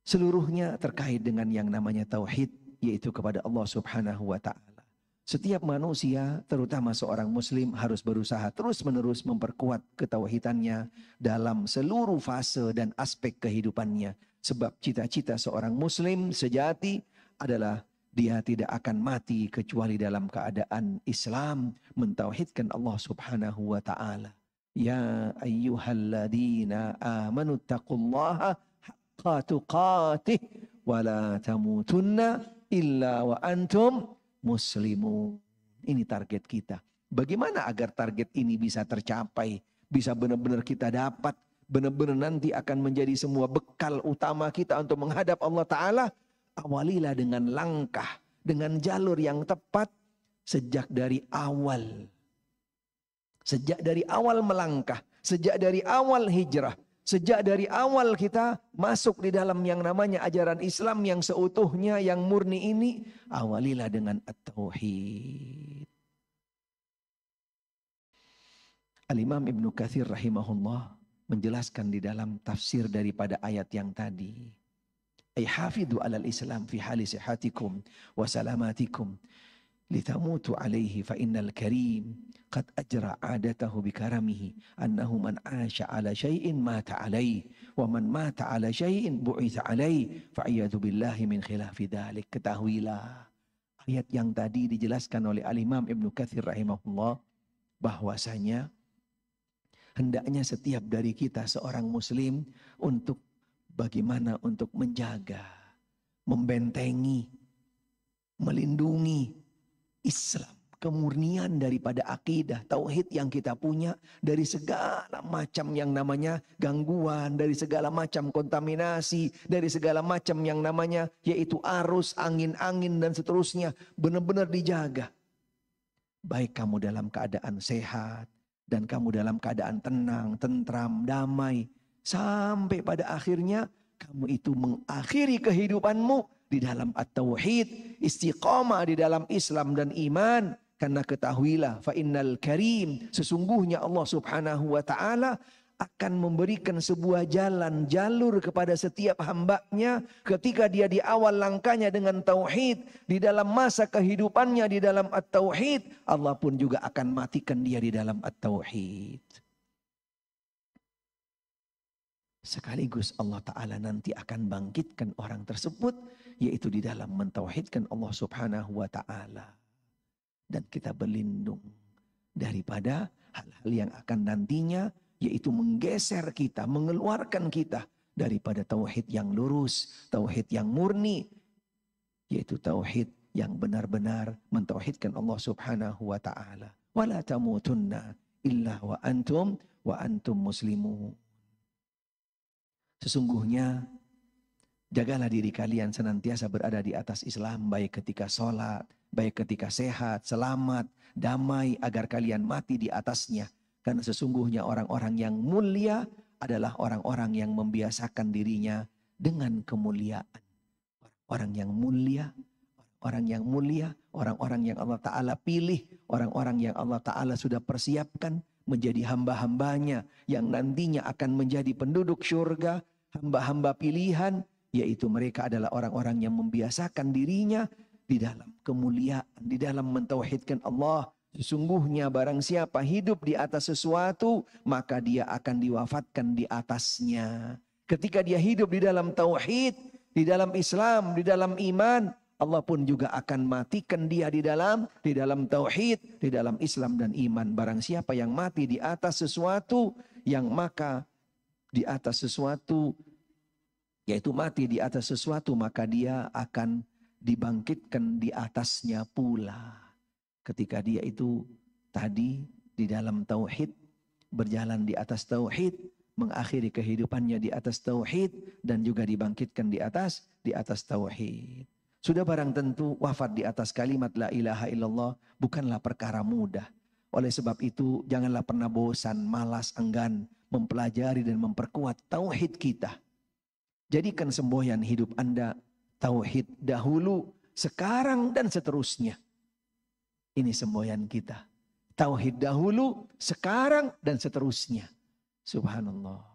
Seluruhnya terkait dengan yang namanya tauhid, yaitu kepada Allah Subhanahu wa ta'ala. Setiap manusia, terutama seorang muslim, harus berusaha terus-menerus memperkuat ketauhidannya dalam seluruh fase dan aspek kehidupannya. Sebab cita-cita seorang muslim sejati adalah dia tidak akan mati kecuali dalam keadaan Islam, mentauhidkan Allah Subhanahu wa ta'ala. Ya ayyuhalladzina amanu taqullaha haqqa tuqatih wa la tamutunna illa wa antum muslimun. Ini target kita. Bagaimana agar target ini bisa tercapai, bisa benar-benar kita dapat, benar-benar nanti akan menjadi semua bekal utama kita untuk menghadap Allah Ta'ala? Awalilah dengan langkah, dengan jalur yang tepat sejak dari awal. Sejak dari awal melangkah, sejak dari awal hijrah, sejak dari awal kita masuk di dalam yang namanya ajaran Islam yang seutuhnya, yang murni ini, awalilah dengan at-tauhid. Al-Imam Ibnu Katsir rahimahullah menjelaskan di dalam tafsir daripada ayat yang tadi. Ay hafidhu alal Islam fi hali sihatikum wa salamatikum litamutu alaihi fa innal karim qad ajra adatahu bikaramihi annahu man asha ala syai'in mata alaihi wa man mata ala syai'in bu'itha alaihi fa'iyadu billahi min khilafi dhalik. Ketahuilah ayat yang tadi dijelaskan oleh Al-Imam Ibnu Katsir rahimahullah, bahwasanya hendaknya setiap dari kita seorang muslim untuk bagaimana untuk menjaga, membentengi, melindungi Islam, kemurnian daripada akidah, tauhid yang kita punya dari segala macam yang namanya gangguan, dari segala macam kontaminasi, dari segala macam yang namanya yaitu arus, angin-angin dan seterusnya, benar-benar dijaga. Baik kamu dalam keadaan sehat dan kamu dalam keadaan tenang, tentram, damai, sampai pada akhirnya kamu itu mengakhiri kehidupanmu di dalam at-tauhid, istiqamah di dalam Islam dan iman. Karena ketahuilah fa innal karim, sesungguhnya Allah Subhanahu wa taala akan memberikan sebuah jalan, jalur kepada setiap hambanya ketika dia di awal langkahnya dengan tauhid, di dalam masa kehidupannya di dalam at-tauhid, Allah pun juga akan matikan dia di dalam at-tauhid. Sekaligus Allah Ta'ala nanti akan bangkitkan orang tersebut, yaitu di dalam mentauhidkan Allah Subhanahu wa Ta'ala. Dan kita berlindung daripada hal-hal yang akan nantinya, yaitu menggeser kita, mengeluarkan kita daripada tauhid yang lurus, tauhid yang murni, yaitu tauhid yang benar-benar mentauhidkan Allah Subhanahu wa Ta'ala. Wala tamutunna illa wa antum muslimun. Sesungguhnya jagalah diri kalian senantiasa berada di atas Islam, baik ketika sholat, baik ketika sehat, selamat, damai, agar kalian mati di atasnya. Karena sesungguhnya orang-orang yang mulia adalah orang-orang yang membiasakan dirinya dengan kemuliaan. Orang yang mulia, orang-orang yang Allah Ta'ala pilih, orang-orang yang Allah Ta'ala sudah persiapkan menjadi hamba-hambanya yang nantinya akan menjadi penduduk syurga, hamba-hamba pilihan, yaitu mereka adalah orang-orang yang membiasakan dirinya di dalam kemuliaan, di dalam mentauhidkan Allah. Sesungguhnya barang siapa hidup di atas sesuatu, maka dia akan diwafatkan di atasnya. Ketika dia hidup di dalam tauhid, di dalam Islam, di dalam iman, Allah pun juga akan matikan dia di dalam tauhid, di dalam Islam dan iman. Barang siapa yang mati di atas sesuatu, yang maka di atas sesuatu, yaitu mati di atas sesuatu, maka dia akan dibangkitkan di atasnya pula. Ketika dia itu tadi di dalam tauhid, berjalan di atas tauhid, mengakhiri kehidupannya di atas tauhid, dan juga dibangkitkan di atas tauhid. Sudah barang tentu wafat di atas kalimat la ilaha illallah bukanlah perkara mudah. Oleh sebab itu janganlah pernah bosan, malas, enggan mempelajari dan memperkuat tauhid kita. Jadikan semboyan hidup Anda tauhid dahulu, sekarang dan seterusnya. Ini semboyan kita. Tauhid dahulu, sekarang dan seterusnya. Subhanallah.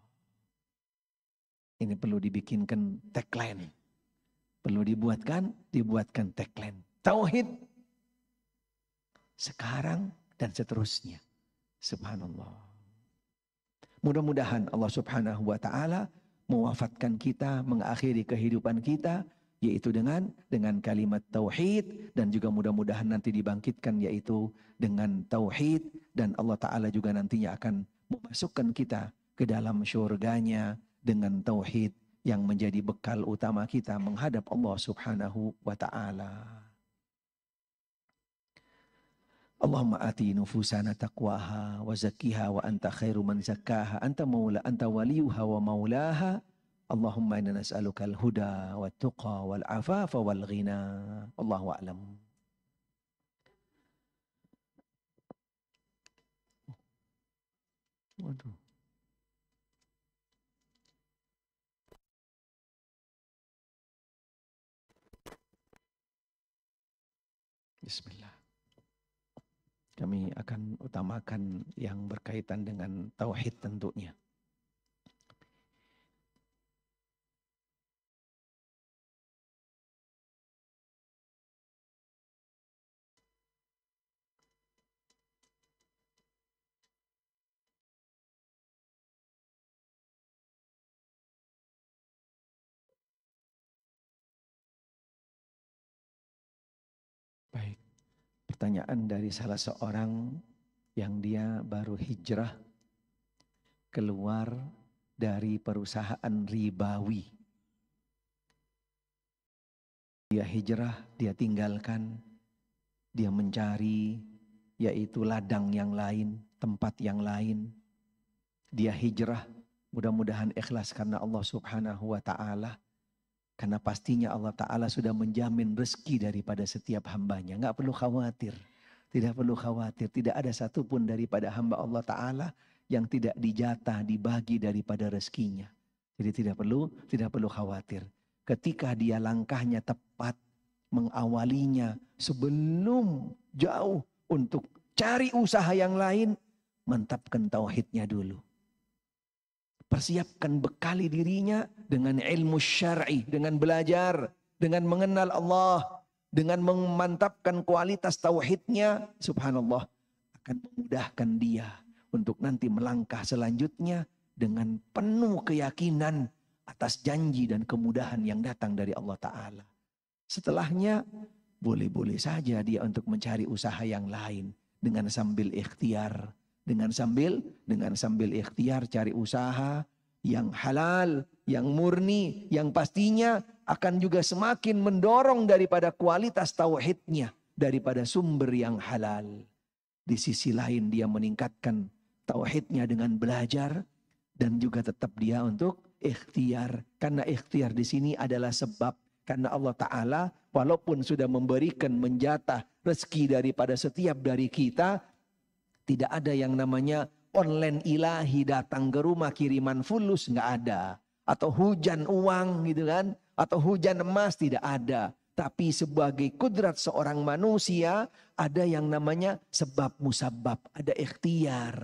Ini perlu dibikinkan tagline. Perlu dibuatkan tagline. Tauhid sekarang dan seterusnya. Subhanallah. Mudah-mudahan Allah Subhanahu wa Ta'ala mewafatkan kita, mengakhiri kehidupan kita, yaitu dengan kalimat tauhid, dan juga mudah-mudahan nanti dibangkitkan yaitu dengan tauhid, dan Allah Ta'ala juga nantinya akan memasukkan kita ke dalam syurganya dengan tauhid yang menjadi bekal utama kita menghadap Allah Subhanahu wa Ta'ala. Allahumma ati nufusana taqwaha wa zakkiha wa anta khairu man zakkaha anta waliyuha wa maulaha. Allahumma inna nas'aluka al-huda wa tuqa wal afafa wal ghina. Allahu a'lam. Waduh. Bismillah. Kami akan utamakan yang berkaitan dengan tauhid tentunya. Pertanyaan dari salah seorang yang dia baru hijrah keluar dari perusahaan ribawi. Dia hijrah, dia tinggalkan, dia mencari yaitu ladang yang lain, tempat yang lain. Dia hijrah, mudah-mudahan ikhlas karena Allah Subhanahu wa ta'ala. Karena pastinya Allah Ta'ala sudah menjamin rezeki daripada setiap hambanya. Nggak perlu khawatir. Tidak perlu khawatir. Tidak ada satupun daripada hamba Allah Ta'ala yang tidak dijatah, dibagi daripada rezekinya. Jadi tidak perlu khawatir. Ketika dia langkahnya tepat, mengawalinya sebelum jauh untuk cari usaha yang lain, mantapkan tauhidnya dulu. Persiapkan bekali dirinya dengan ilmu syar'i, dengan belajar, dengan mengenal Allah, dengan memantapkan kualitas tauhidnya, subhanallah, akan memudahkan dia untuk nanti melangkah selanjutnya dengan penuh keyakinan atas janji dan kemudahan yang datang dari Allah Ta'ala. Setelahnya, boleh-boleh saja dia untuk mencari usaha yang lain dengan sambil ikhtiar. Dengan sambil ikhtiar cari usaha yang halal, yang murni, yang pastinya akan juga semakin mendorong daripada kualitas tauhidnya, daripada sumber yang halal. Di sisi lain dia meningkatkan tauhidnya dengan belajar dan juga tetap dia untuk ikhtiar. Karena ikhtiar di sini adalah sebab. Karena Allah Ta'ala walaupun sudah memberikan menjatah rezeki daripada setiap dari kita, tidak ada yang namanya online ilahi datang ke rumah kiriman fulus, nggak ada. Atau hujan uang gitu kan. Atau hujan emas, tidak ada. Tapi sebagai kudrat seorang manusia, ada yang namanya sebab musabab. Ada ikhtiar.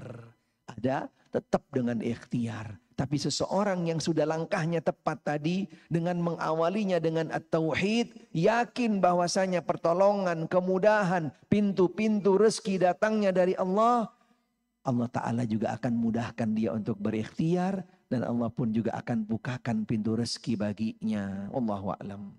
Ada tetap dengan ikhtiar. Tapi seseorang yang sudah langkahnya tepat tadi, dengan mengawalinya dengan at-tauhid, yakin bahwasanya pertolongan, kemudahan, pintu-pintu rezeki datangnya dari Allah. Allah Ta'ala juga akan mudahkan dia untuk berikhtiar. Dan Allah pun juga akan bukakan pintu rezeki baginya. Wallahu a'lam.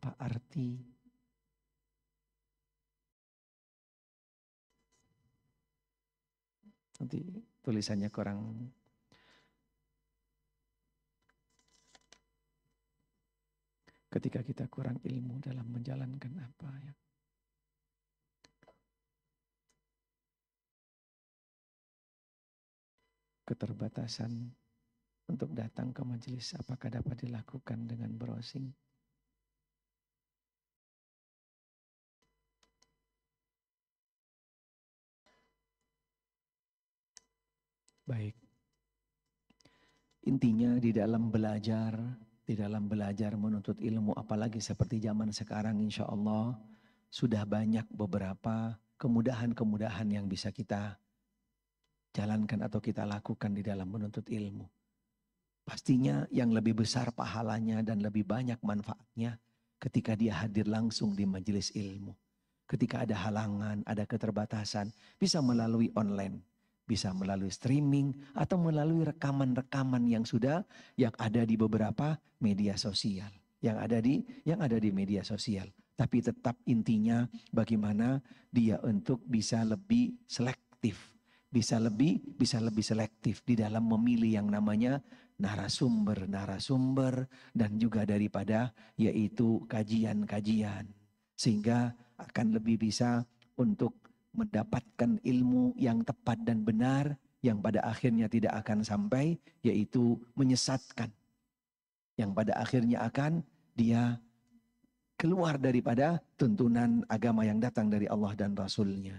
Apa arti nanti tulisannya kurang ketika kita kurang ilmu dalam menjalankan apa ya. Keterbatasan untuk datang ke majelis apakah dapat dilakukan dengan browsing? Baik. Intinya di dalam belajar menuntut ilmu, apalagi seperti zaman sekarang, insya Allah sudah banyak beberapa kemudahan-kemudahan yang bisa kita jalankan atau kita lakukan di dalam menuntut ilmu. Pastinya yang lebih besar pahalanya dan lebih banyak manfaatnya ketika dia hadir langsung di majelis ilmu. Ketika ada halangan, ada keterbatasan, bisa melalui online. Bisa melalui streaming atau melalui rekaman-rekaman yang ada di beberapa media sosial. Yang ada di media sosial. Tapi tetap intinya bagaimana dia untuk bisa lebih selektif. Bisa lebih selektif di dalam memilih yang namanya narasumber dan juga daripada yaitu kajian-kajian. Sehingga akan lebih bisa untuk mendapatkan ilmu yang tepat dan benar yang pada akhirnya tidak akan sampai yaitu menyesatkan. Yang pada akhirnya akan dia keluar daripada tuntunan agama yang datang dari Allah dan Rasulnya.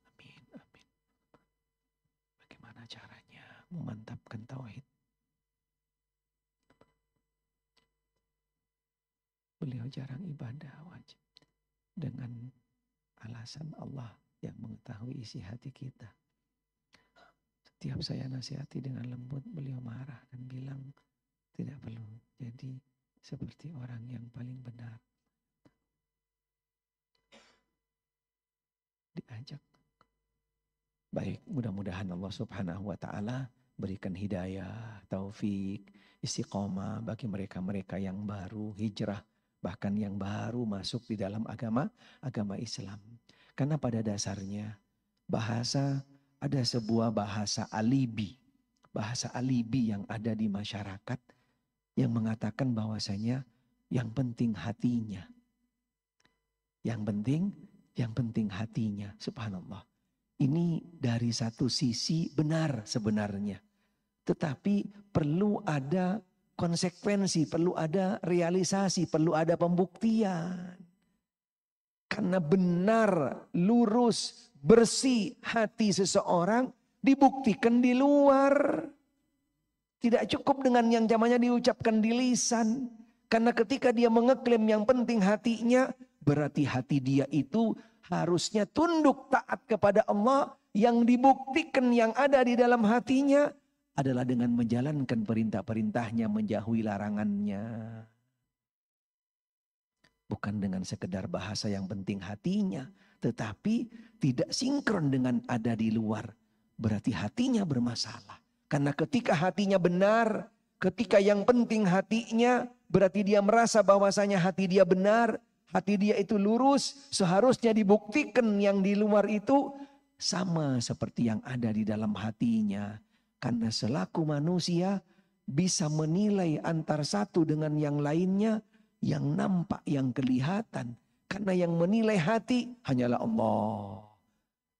Amin, amin. Bagaimana caranya memantapkan tauhid? Beliau jarang ibadah wajib. Dengan alasan Allah yang mengetahui isi hati kita. Tiap saya nasihati dengan lembut, beliau marah dan bilang, tidak perlu. Jadi seperti orang yang paling benar. Diajak. Baik, mudah-mudahan Allah Subhanahu wa taala berikan hidayah, taufik, istiqomah bagi mereka-mereka yang baru hijrah, bahkan yang baru masuk di dalam agama Islam. Karena pada dasarnya bahasa, ada sebuah bahasa alibi yang ada di masyarakat yang mengatakan bahwasanya yang penting hatinya. Yang penting hatinya. Subhanallah. Ini dari satu sisi benar sebenarnya. Tetapi perlu ada konsekuensi, perlu ada realisasi, perlu ada pembuktian. Karena benar, lurus, bersih hati seseorang dibuktikan di luar. Tidak cukup dengan yang namanya diucapkan di lisan. Karena ketika dia mengeklaim yang penting hatinya, berarti hati dia itu harusnya tunduk taat kepada Allah. Yang dibuktikan yang ada di dalam hatinya adalah dengan menjalankan perintah-perintahnya, menjauhi larangannya. Bukan dengan sekedar bahasa yang penting hatinya, tetapi tidak sinkron dengan ada di luar. Berarti hatinya bermasalah. Karena ketika hatinya benar, ketika yang penting hatinya, berarti dia merasa bahwasanya hati dia benar, hati dia itu lurus, seharusnya dibuktikan yang di luar itu sama seperti yang ada di dalam hatinya. Karena selaku manusia bisa menilai antar satu dengan yang lainnya, yang nampak, yang kelihatan. Karena yang menilai hati hanyalah Allah.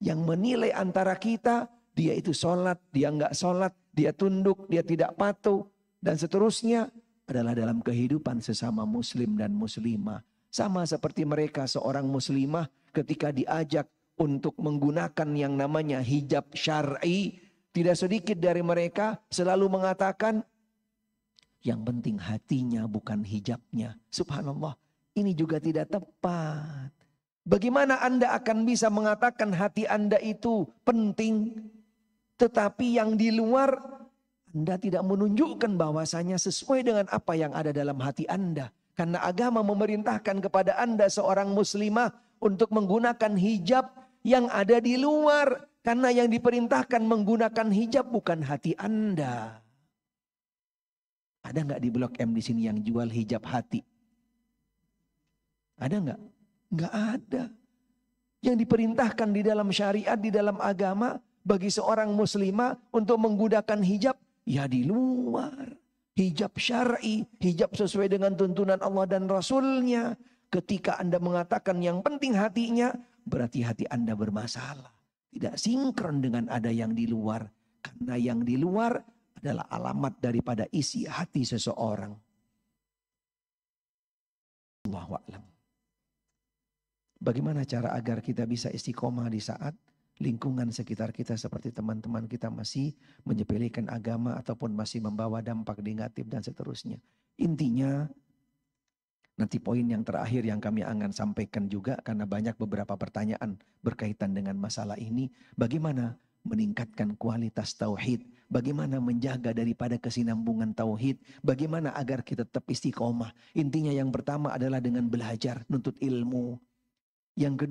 Yang menilai antara kita, dia itu sholat, dia enggak sholat, dia tunduk, dia tidak patuh, dan seterusnya adalah dalam kehidupan sesama muslim dan muslimah. Sama seperti mereka seorang muslimah ketika diajak untuk menggunakan yang namanya hijab syar'i, tidak sedikit dari mereka selalu mengatakan, yang penting hatinya bukan hijabnya. Subhanallah, ini juga tidak tepat. Bagaimana Anda akan bisa mengatakan hati Anda itu penting, tetapi yang di luar Anda tidak menunjukkan bahwasanya sesuai dengan apa yang ada dalam hati Anda. Karena agama memerintahkan kepada Anda seorang muslimah untuk menggunakan hijab yang ada di luar. Karena yang diperintahkan menggunakan hijab bukan hati Anda. Ada nggak di Blok M di sini yang jual hijab hati? Ada nggak? Nggak ada. Yang diperintahkan di dalam syariat, di dalam agama, bagi seorang muslimah untuk menggunakan hijab, ya di luar. Hijab syar'i, hijab sesuai dengan tuntunan Allah dan Rasulnya. Ketika Anda mengatakan yang penting hatinya, berarti hati Anda bermasalah. Tidak sinkron dengan ada yang di luar. Karena yang di luar adalah alamat daripada isi hati seseorang. Allahu a'lam. Bagaimana cara agar kita bisa istiqomah di saat lingkungan sekitar kita seperti teman-teman kita masih menyepelekan agama ataupun masih membawa dampak negatif dan seterusnya. Intinya nanti poin yang terakhir yang kami akan sampaikan juga karena banyak beberapa pertanyaan berkaitan dengan masalah ini. Bagaimana meningkatkan kualitas tauhid, bagaimana menjaga daripada kesinambungan tauhid, bagaimana agar kita tetap istiqomah. Intinya yang pertama adalah dengan belajar, nuntut ilmu. Yang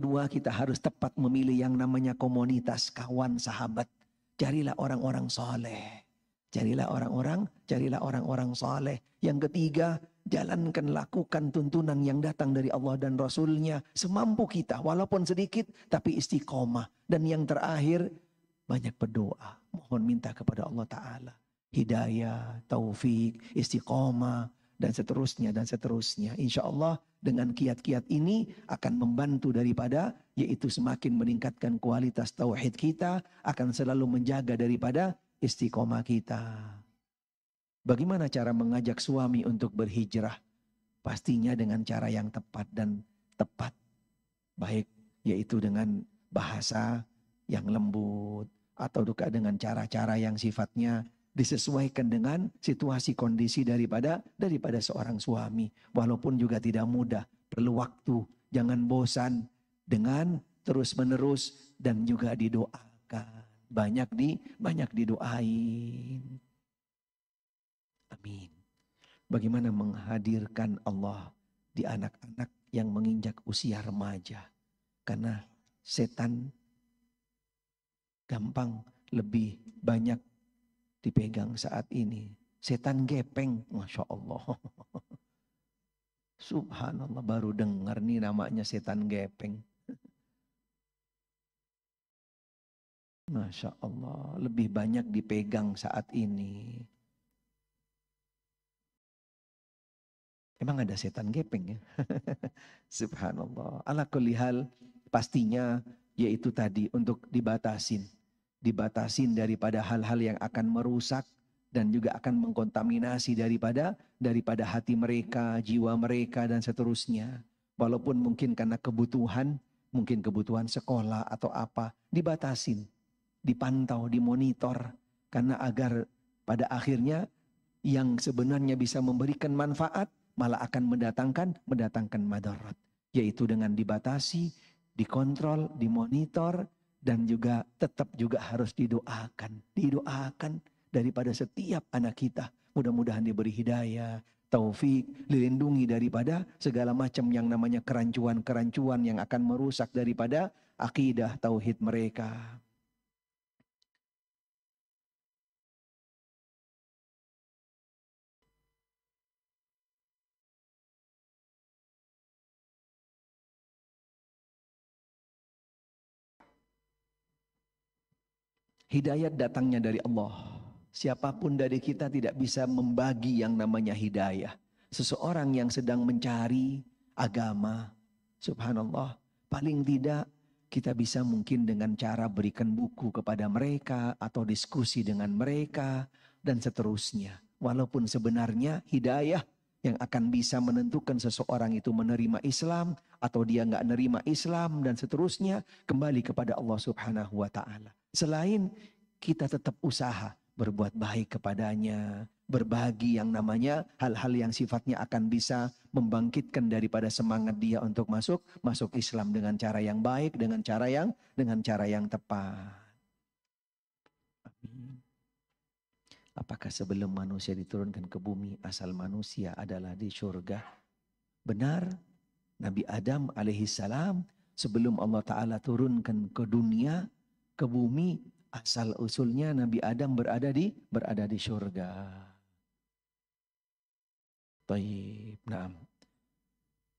kedua kita harus tepat memilih yang namanya komunitas, kawan, sahabat. Carilah orang-orang soleh. Carilah orang-orang soleh. Yang ketiga, jalankan, lakukan tuntunan yang datang dari Allah dan Rasulnya semampu kita, walaupun sedikit, tapi istiqomah. Dan yang terakhir, banyak berdoa. Mohon minta kepada Allah Ta'ala hidayah, taufik, istiqomah, dan seterusnya. Insya Allah dengan kiat-kiat ini akan membantu daripada, yaitu semakin meningkatkan kualitas tauhid kita, akan selalu menjaga daripada istiqomah kita. Bagaimana cara mengajak suami untuk berhijrah? Pastinya dengan cara yang tepat dan tepat. Baik, yaitu dengan bahasa yang lembut, atau juga dengan cara-cara yang sifatnya disesuaikan dengan situasi kondisi daripada seorang suami. Walaupun juga tidak mudah, perlu waktu. Jangan bosan dengan terus menerus dan juga didoa. doakan. Banyak didoain. Amin. Bagaimana menghadirkan Allah di anak-anak yang menginjak usia remaja. Karena setan gampang lebih banyak dipegang saat ini. Setan gepeng, Masya Allah. Subhanallah, baru dengar nih namanya setan gepeng. Masya Allah, lebih banyak dipegang saat ini. Emang ada setan gepeng ya? Subhanallah. Ala kulli hal, pastinya yaitu tadi untuk dibatasin. Dibatasin daripada hal-hal yang akan merusak dan juga akan mengkontaminasi daripada hati mereka, jiwa mereka dan seterusnya. Walaupun mungkin karena kebutuhan, mungkin kebutuhan sekolah atau apa, dibatasin, dipantau, dimonitor. Karena agar pada akhirnya yang sebenarnya bisa memberikan manfaat malah akan mendatangkan madarat, yaitu dengan dibatasi, dikontrol, dimonitor, dan juga tetap juga harus didoakan daripada setiap anak kita. Mudah-mudahan diberi hidayah, taufik, dilindungi daripada segala macam yang namanya kerancuan-kerancuan yang akan merusak daripada akidah tauhid mereka. Hidayat datangnya dari Allah. Siapapun dari kita tidak bisa membagi yang namanya hidayah. Seseorang yang sedang mencari agama, subhanallah, paling tidak kita bisa mungkin dengan cara berikan buku kepada mereka atau diskusi dengan mereka dan seterusnya. Walaupun sebenarnya hidayah yang akan bisa menentukan seseorang itu menerima Islam atau dia nggak nerima Islam dan seterusnya kembali kepada Allah Subhanahu wa taala. Selain kita tetap usaha berbuat baik kepadanya, berbagi yang namanya hal-hal yang sifatnya akan bisa membangkitkan daripada semangat dia untuk masuk Islam dengan cara yang baik, dengan cara yang tepat. Amin. Apakah sebelum manusia diturunkan ke bumi asal manusia adalah di surga? Benar, Nabi Adam alaihissalam sebelum Allah Ta'ala turunkan ke dunia, ke bumi, asal usulnya Nabi Adam berada di surga. Baik, nah.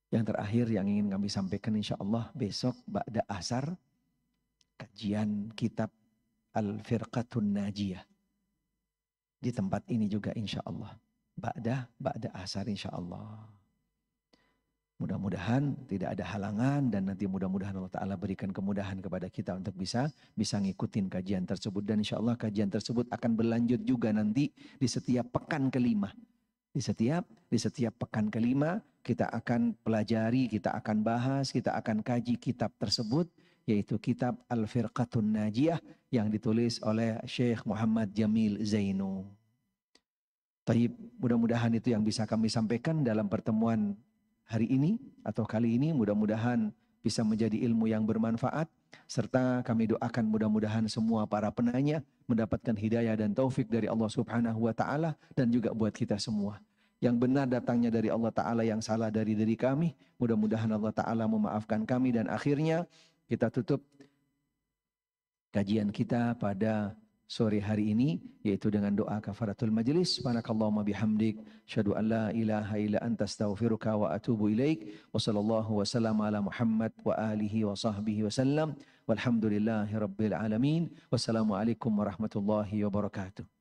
Yang terakhir yang ingin kami sampaikan insya Allah besok ba'da asar kajian kitab Al-Firqatun Najiyah. Di tempat ini juga insya Allah. Ba'da asar insya Allah. Mudah-mudahan tidak ada halangan dan nanti mudah-mudahan Allah Ta'ala berikan kemudahan kepada kita untuk bisa ngikutin kajian tersebut. Dan insya Allah kajian tersebut akan berlanjut juga nanti di setiap pekan kelima. Di setiap pekan kelima kita akan pelajari, kita akan bahas, kita akan kaji kitab tersebut. Yaitu kitab Al-Firqatun Najiyah yang ditulis oleh Syekh Muhammad Jamil Zainu. Taib, mudah-mudahan itu yang bisa kami sampaikan dalam pertemuan hari ini atau kali ini, mudah-mudahan bisa menjadi ilmu yang bermanfaat serta kami doakan mudah-mudahan semua para penanya mendapatkan hidayah dan taufik dari Allah Subhanahu wa taala dan juga buat kita semua. Yang benar datangnya dari Allah Ta'ala, yang salah dari diri kami. Mudah-mudahan Allah Ta'ala memaafkan kami dan akhirnya kita tutup kajian kita pada sore hari ini yaitu dengan doa kafaratul majlis. Subhanakallahumma bihamdik syadu an la ilaha illa anta astaghfiruka wa atubu ilaik. Wa sallallahu wa sallam ala Muhammad wa alihi wa sahbihi wa sallam. Walhamdulillahi rabbil alamin. Wassalamualaikum warahmatullahi wabarakatuh.